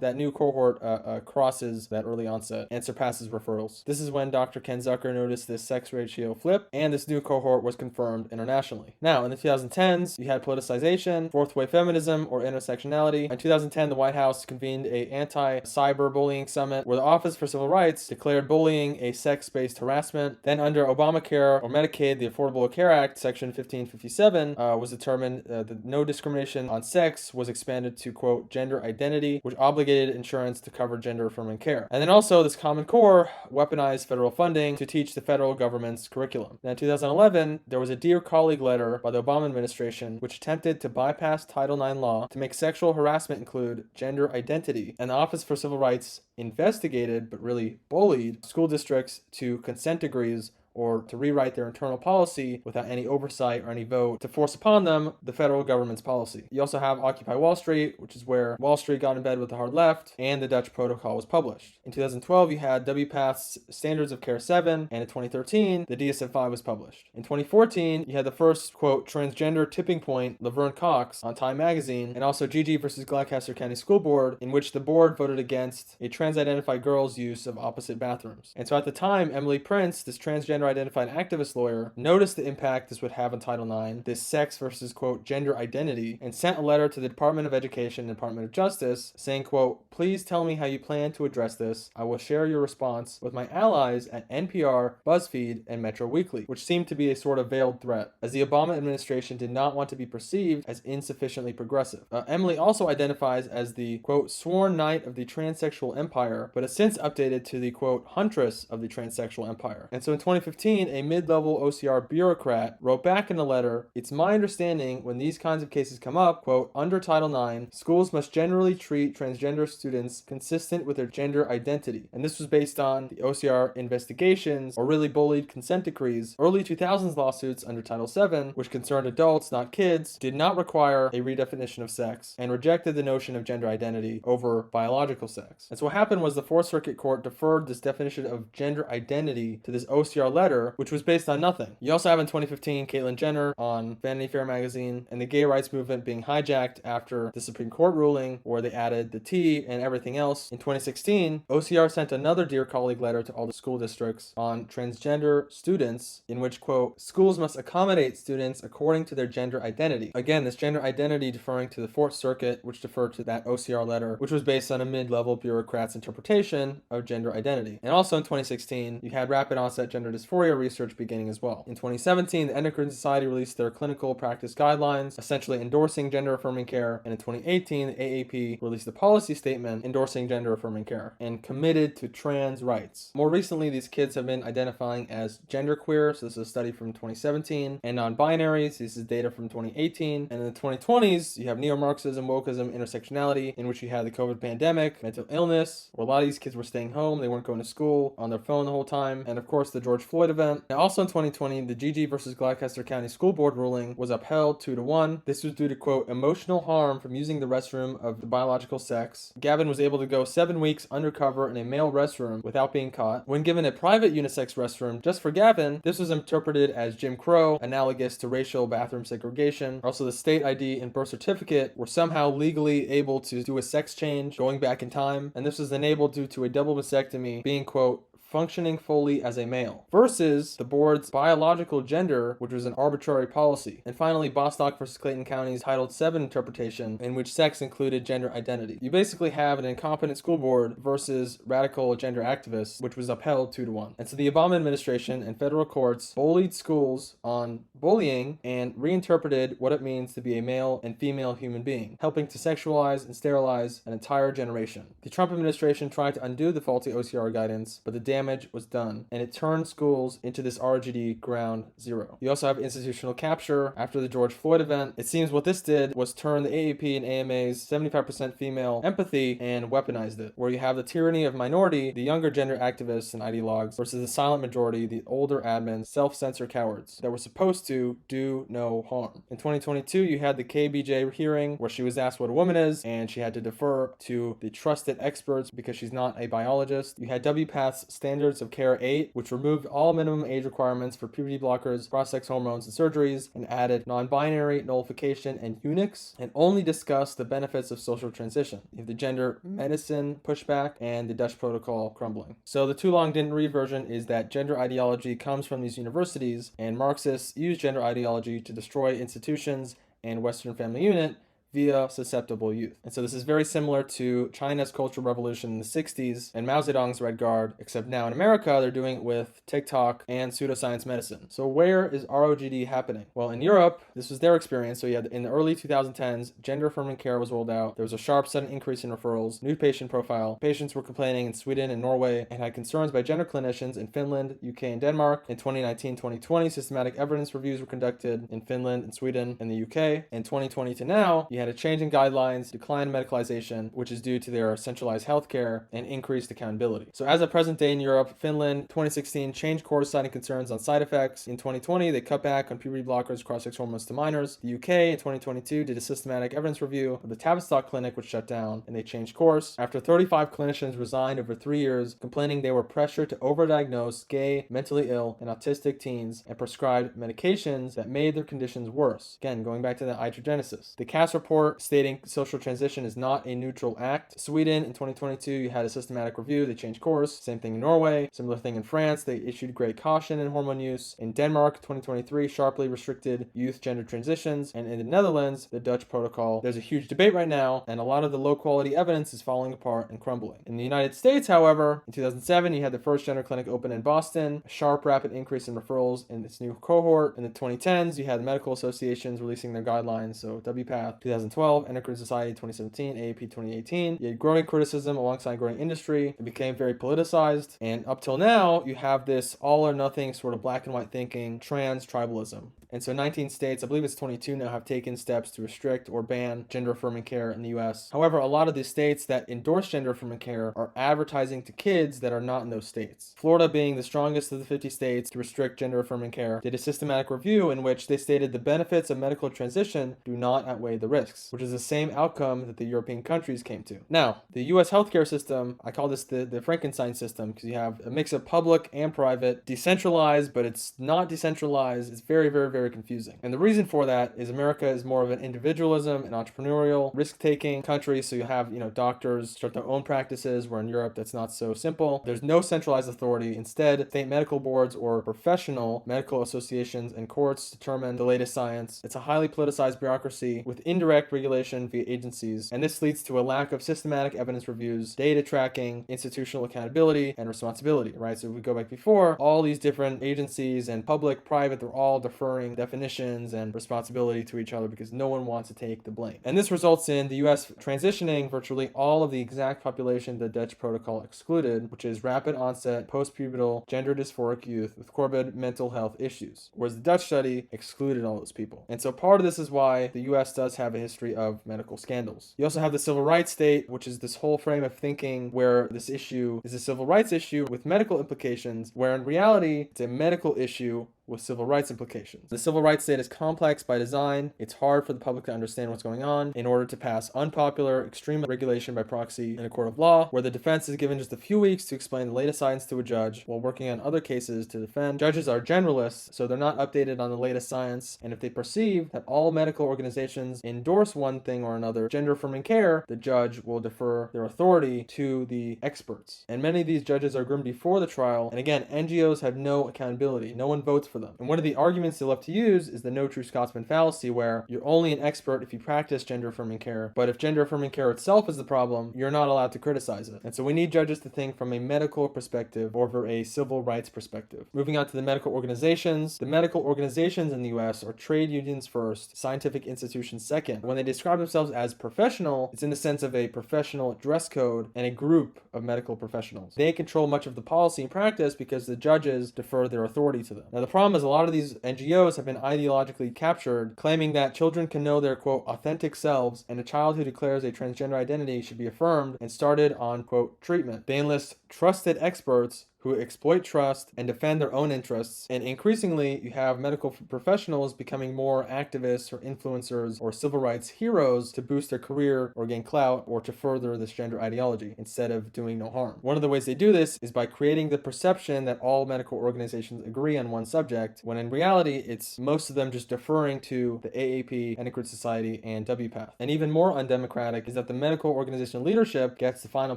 that new cohort crosses that early onset and surpasses referrals. This is when Dr. Ken Zucker noticed this sex ratio flip, and this new cohort was confirmed internationally. Now, in the 2010s, you had politicization, fourth wave feminism, or intersectionality. In 2010, the White House convened a anti-cyber bullying summit, where the Office for Civil Rights declared bullying a sex-based harassment. Then under Obamacare or Medicaid, the Affordable Care Act, Section 1557, was determined that no discrimination on sex was expanded to, quote, gender identity, which obligated insurance to cover gender-affirming care. And then also this Common Core weaponized federal funding to teach the federal government's curriculum. Now in 2011, there was a Dear Colleague letter by the Obama administration which attempted to bypass Title IX law to make sexual harassment include gender identity, and the Office for Civil Rights investigated, but really bullied, school districts to consent decrees or to rewrite their internal policy without any oversight or any vote to force upon them the federal government's policy. You also have Occupy Wall Street, which is where Wall Street got in bed with the hard left, and the Dutch Protocol was published. In 2012, you had WPATH's Standards of Care 7, and in 2013, the DSM-5 was published. In 2014, you had the first, quote, transgender tipping point, Laverne Cox, on Time magazine, and also GG versus Gloucester County School Board, in which the board voted against a trans-identified girl's use of opposite bathrooms. And so at the time, Emily Prince, this transgender identified activist lawyer, noticed the impact this would have on Title IX, this sex versus, quote, gender identity, and sent a letter to the Department of Education and Department of Justice saying, quote, please tell me how you plan to address this. I will share your response with my allies at NPR, BuzzFeed, and Metro Weekly, which seemed to be a sort of veiled threat, as the Obama administration did not want to be perceived as insufficiently progressive. Emily also identifies as the, quote, sworn knight of the transsexual empire, but has since updated to the, quote, huntress of the transsexual empire. And so in 2015, a mid-level OCR bureaucrat wrote back in a letter, it's my understanding when these kinds of cases come up, quote, under Title IX, schools must generally treat transgender students consistent with their gender identity. And this was based on the OCR investigations, or really bullied consent decrees. Early 2000s lawsuits under Title VII, which concerned adults, not kids, did not require a redefinition of sex and rejected the notion of gender identity over biological sex. And so what happened was the Fourth Circuit Court deferred this definition of gender identity to this OCR letter, which was based on nothing. You also have in 2015 Caitlyn Jenner on Vanity Fair magazine, and the gay rights movement being hijacked after the Supreme Court ruling where they added the T and everything else. In 2016, OCR sent another Dear Colleague letter to all the school districts on transgender students, in which, quote, schools must accommodate students according to their gender identity. Again, this gender identity deferring to the Fourth Circuit, which deferred to that OCR letter, which was based on a mid-level bureaucrat's interpretation of gender identity. And also in 2016, you had rapid onset gender dysphoria research beginning as well. In 2017, the Endocrine Society released their clinical practice guidelines, essentially endorsing gender-affirming care, and in 2018, the AAP released a policy statement endorsing gender-affirming care and committed to trans rights. More recently, these kids have been identifying as genderqueer, so this is a study from 2017, and non-binaries, this is data from 2018, and in the 2020s, you have neo-Marxism, wokeism, intersectionality, in which you had the COVID pandemic, mental illness, where a lot of these kids were staying home, they weren't going to school, on their phone the whole time, and of course the George Floyd Floyd event. And also in 2020, the GG versus Gloucester County School Board ruling was upheld 2-1. This was due to, quote, emotional harm from using the restroom of the biological sex. Gavin was able to go 7 weeks undercover in a male restroom without being caught. When given a private unisex restroom just for Gavin, this was interpreted as Jim Crow, analogous to racial bathroom segregation. Also, the state ID and birth certificate were somehow legally able to do a sex change going back in time, and this was enabled due to a double mastectomy being, quote, functioning fully as a male, versus the board's biological gender, which was an arbitrary policy. And finally, Bostock versus Clayton County's Title VII interpretation, in which sex included gender identity. You basically have an incompetent school board versus radical gender activists, which was upheld 2-1. And so the Obama administration and federal courts bullied schools on bullying and reinterpreted what it means to be a male and female human being, helping to sexualize and sterilize an entire generation. The Trump administration tried to undo the faulty OCR guidance, but the damage was done, and it turned schools into this ROGD ground zero. You also have institutional capture after the George Floyd event. It seems what this did was turn the AAP and AMA's 75% female empathy and weaponized it, where you have the tyranny of minority, the younger gender activists and ideologues, versus the silent majority, the older admins, self-censor cowards that were supposed to do no harm. In 2022, you had the KBJ hearing where she was asked what a woman is, and she had to defer to the trusted experts because she's not a biologist. You had WPATH's Standards of Care 8, which removed all minimum age requirements for puberty blockers, cross-sex hormones, and surgeries, and added non-binary, nullification, and eunuchs, and only discussed the benefits of social transition. You have the gender medicine pushback and the Dutch protocol crumbling. So the too long didn't read version is that gender ideology comes from these universities, and Marxists use gender ideology to destroy institutions and Western family unit via susceptible youth. And so this is very similar to China's Cultural Revolution in the 60s and Mao Zedong's Red Guard, except now in America, they're doing it with TikTok and pseudoscience medicine. So where is ROGD happening? Well, in Europe, this was their experience. So you had in the early 2010s, gender-affirming care was rolled out. There was a sharp sudden increase in referrals, new patient profile. Patients were complaining in Sweden and Norway and had concerns by gender clinicians in Finland, UK, and Denmark. In 2019-2020, systematic evidence reviews were conducted in Finland and Sweden and the UK. In 2020 to now, you had a change in guidelines, decline in medicalization, which is due to their centralized healthcare, and increased accountability. So as of present day in Europe, Finland, 2016, changed course citing concerns on side effects. In 2020, they cut back on puberty blockers, cross-sex hormones to minors. The UK in 2022 did a systematic evidence review of the Tavistock clinic, which shut down, and they changed course. After 35 clinicians resigned over 3 years, complaining they were pressured to overdiagnose gay, mentally ill, and autistic teens and prescribed medications that made their conditions worse. Again, going back to the iatrogenesis. The CAS report stating social transition is not a neutral act. Sweden in 2022, you had a systematic review. They changed course. Same thing in Norway. Similar thing in France. They issued great caution in hormone use. In Denmark, 2023, sharply restricted youth gender transitions. And in the Netherlands, the Dutch protocol. There's a huge debate right now, and a lot of the low quality evidence is falling apart and crumbling. In the United States, however, in 2007, you had the first gender clinic open in Boston, a sharp, rapid increase in referrals in this new cohort. In the 2010s, you had medical associations releasing their guidelines. So WPATH 2012, Endocrine Society 2017, AAP 2018. You had growing criticism alongside growing industry. It became very politicized. And up till now, you have this all or nothing sort of black and white thinking, trans tribalism. And so 19 states, I believe it's 22 now, have taken steps to restrict or ban gender-affirming care in the US. However, a lot of the states that endorse gender-affirming care are advertising to kids that are not in those states. Florida, being the strongest of the 50 states to restrict gender-affirming care, did a systematic review in which they stated the benefits of medical transition do not outweigh the risks, which is the same outcome that the European countries came to. Now, the US healthcare system, I call this the Frankenstein system, because you have a mix of public and private, decentralized, but it's not decentralized. It's very, very, very confusing. And the reason for that is America is more of an individualism and entrepreneurial, risk-taking country. So you have, doctors start their own practices, where in Europe that's not so simple. There's no centralized authority. Instead, state medical boards or professional medical associations and courts determine the latest science. It's a highly politicized bureaucracy with indirect regulation via agencies, and this leads to a lack of systematic evidence reviews, data tracking, institutional accountability, and responsibility, right? So if we go back before, all these different agencies and public, private, they're all deferring transferring definitions and responsibility to each other because no one wants to take the blame. And this results in the US transitioning virtually all of the exact population the Dutch protocol excluded, which is rapid onset, post-pubertal, gender dysphoric youth with comorbid mental health issues, whereas the Dutch study excluded all those people. And so part of this is why the US does have a history of medical scandals. You also have the civil rights state, which is this whole frame of thinking where this issue is a civil rights issue with medical implications, where in reality, it's a medical issue with civil rights implications. The civil rights state is complex by design. It's hard for the public to understand what's going on in order to pass unpopular, extreme regulation by proxy in a court of law, where the defense is given just a few weeks to explain the latest science to a judge while working on other cases to defend. Judges are generalists, so they're not updated on the latest science, and if they perceive that all medical organizations endorse one thing or another, gender-affirming care, the judge will defer their authority to the experts. And many of these judges are groomed before the trial, and again, NGOs have no accountability. No one votes for them. And one of the arguments they love to use is the no true Scotsman fallacy, where you're only an expert if you practice gender-affirming care, but if gender-affirming care itself is the problem, you're not allowed to criticize it. And so we need judges to think from a medical perspective over a civil rights perspective. Moving on to the medical organizations. The medical organizations in the US are trade unions first, scientific institutions second. When they describe themselves as professional, it's in the sense of a professional dress code and a group of medical professionals. They control much of the policy and practice because the judges defer their authority to them. Now the problem is a lot of these NGOs have been ideologically captured, claiming that children can know their, quote, authentic selves, and a child who declares a transgender identity should be affirmed and started on, quote, treatment. They enlist trusted experts who exploit trust and defend their own interests. And increasingly, you have medical professionals becoming more activists or influencers or civil rights heroes to boost their career or gain clout or to further this gender ideology instead of doing no harm. One of the ways they do this is by creating the perception that all medical organizations agree on one subject, when in reality, it's most of them just deferring to the AAP, Endocrine Society, and WPATH. And even more undemocratic is that the medical organization leadership gets the final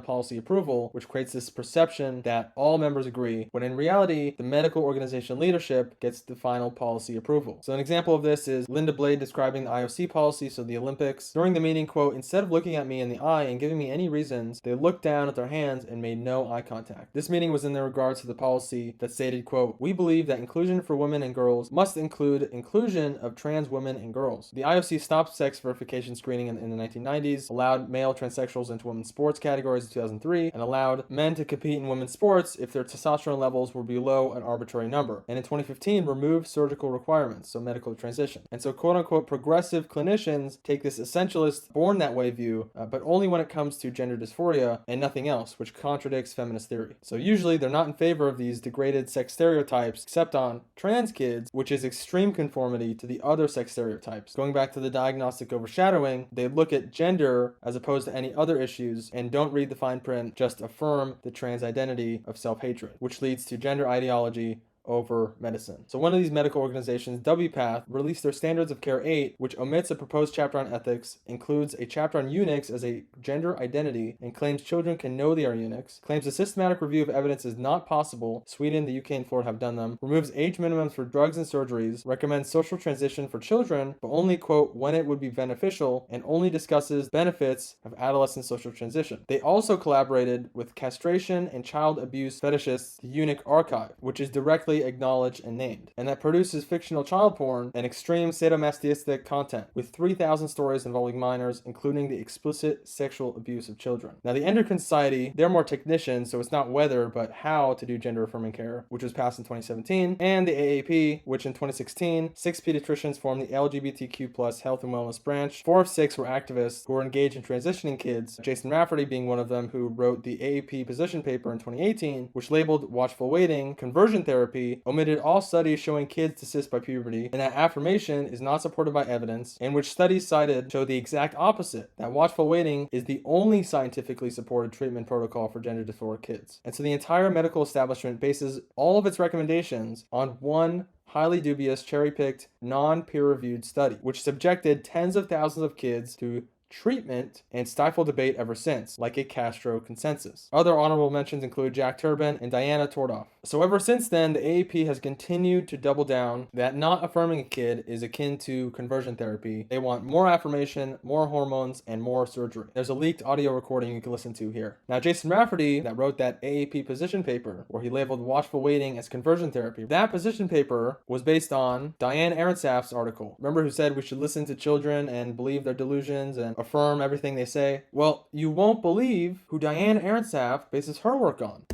policy approval, which creates this perception that all members agree, when in reality, the medical organization leadership gets the final policy approval. So an example of this is Linda Blade describing the IOC policy, so the Olympics. During the meeting, quote, instead of looking at me in the eye and giving me any reasons, they looked down at their hands and made no eye contact. This meeting was in regards to the policy that stated, quote, we believe that inclusion for women and girls must include inclusion of trans women and girls. The IOC stopped sex verification screening in the 1990s, allowed male transsexuals into women's sports categories in 2003, and allowed men to compete in women's sports if their testosterone levels were below an arbitrary number. And in 2015, removed surgical requirements, so medical transition. And so quote-unquote progressive clinicians take this essentialist, born that way view, but only when it comes to gender dysphoria and nothing else, which contradicts feminist theory. So usually they're not in favor of these degraded sex stereotypes, except on trans kids, which is extreme conformity to the other sex stereotypes. Going back to the diagnostic overshadowing, they look at gender as opposed to any other issues and don't read the fine print, just affirm the trans identity of self-hatred, which leads to gender ideology over medicine. So one of these medical organizations, WPATH, released their Standards of Care 8, which omits a proposed chapter on ethics, includes a chapter on eunuchs as a gender identity, and claims children can know they are eunuchs, claims a systematic review of evidence is not possible, Sweden, the UK, and Florida have done them, removes age minimums for drugs and surgeries, recommends social transition for children, but only, quote, when it would be beneficial, and only discusses benefits of adolescent social transition. They also collaborated with castration and child abuse fetishists, the Eunuch Archive, which is directly acknowledged and named, and that produces fictional child porn and extreme sadomasochistic content with 3,000 stories involving minors, including the explicit sexual abuse of children. Now, the Endocrine Society, they're more technicians, so it's not whether, but how to do gender-affirming care, which was passed in 2017, and the AAP, which in 2016, 6 pediatricians formed the LGBTQ+ health and wellness branch. 4 of 6 were activists who were engaged in transitioning kids, Jason Rafferty being one of them, who wrote the AAP position paper in 2018, which labeled watchful waiting conversion therapy, omitted all studies showing kids desist by puberty, and that affirmation is not supported by evidence, and which studies cited show the exact opposite, that watchful waiting is the only scientifically supported treatment protocol for gender dysphoric kids. And so the entire medical establishment bases all of its recommendations on one highly dubious, cherry-picked, non-peer-reviewed study, which subjected tens of thousands of kids to treatment and stifle debate ever since, like a Castro consensus. Other honorable mentions include Jack Turbin and Diana Tordoff. So ever since then, the AAP has continued to double down that not affirming a kid is akin to conversion therapy. They want more affirmation, more hormones, and more surgery. There's a leaked audio recording you can listen to here. Now, Jason Rafferty, that wrote that AAP position paper where he labeled watchful waiting as conversion therapy, that position paper was based on Diane Aronsaft's article. Remember who said we should listen to children and believe their delusions and affirm everything they say? Well, you won't believe who Diane Aronsaft bases her work on.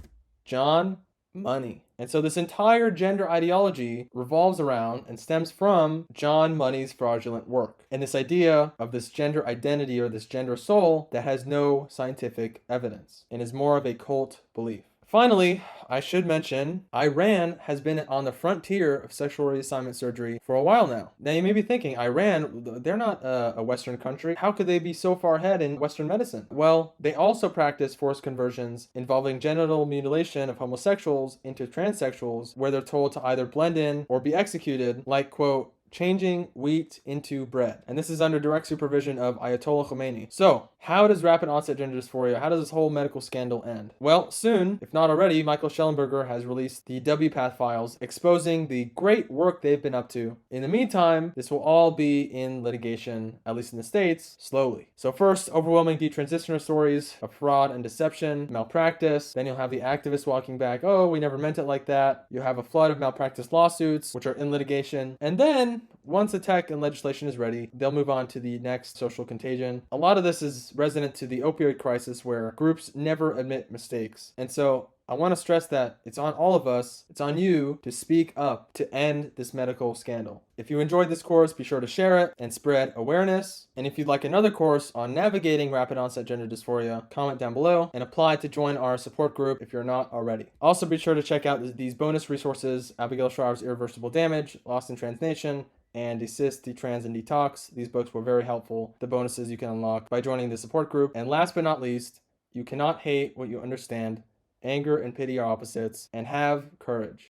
John Money. And so this entire gender ideology revolves around and stems from John Money's fraudulent work and this idea of this gender identity or this gender soul that has no scientific evidence and is more of a cult belief. Finally, I should mention, Iran has been on the frontier of sexual reassignment surgery for a while now. Now you may be thinking, Iran, they're not a Western country. How could they be so far ahead in Western medicine? Well, they also practice forced conversions involving genital mutilation of homosexuals into transsexuals, where they're told to either blend in or be executed, like, quote, changing wheat into bread. And this is under direct supervision of Ayatollah Khomeini. So, how does rapid onset gender dysphoria, how does this whole medical scandal end? Well, soon, if not already, Michael Schellenberger has released the WPATH files exposing the great work they've been up to. In the meantime, this will all be in litigation, at least in the States, slowly. So first, overwhelming detransitioner stories of fraud and deception, malpractice. Then you'll have the activists walking back, oh, we never meant it like that. You'll have a flood of malpractice lawsuits, which are in litigation. And then, once the tech and legislation is ready, they'll move on to the next social contagion. A lot of this is resonant to the opioid crisis where groups never admit mistakes. And so I want to stress that it's on all of us, it's on you to speak up to end this medical scandal. If you enjoyed this course, be sure to share it and spread awareness. And if you'd like another course on navigating rapid onset gender dysphoria, comment down below and apply to join our support group if you're not already. Also be sure to check out these bonus resources, Abigail Shriver's Irreversible Damage, Lost in Translation, and Desist, Detrans, and Detox. These books were very helpful. The bonuses you can unlock by joining the support group. And last but not least, you cannot hate what you understand. Anger and pity are opposites, and have courage.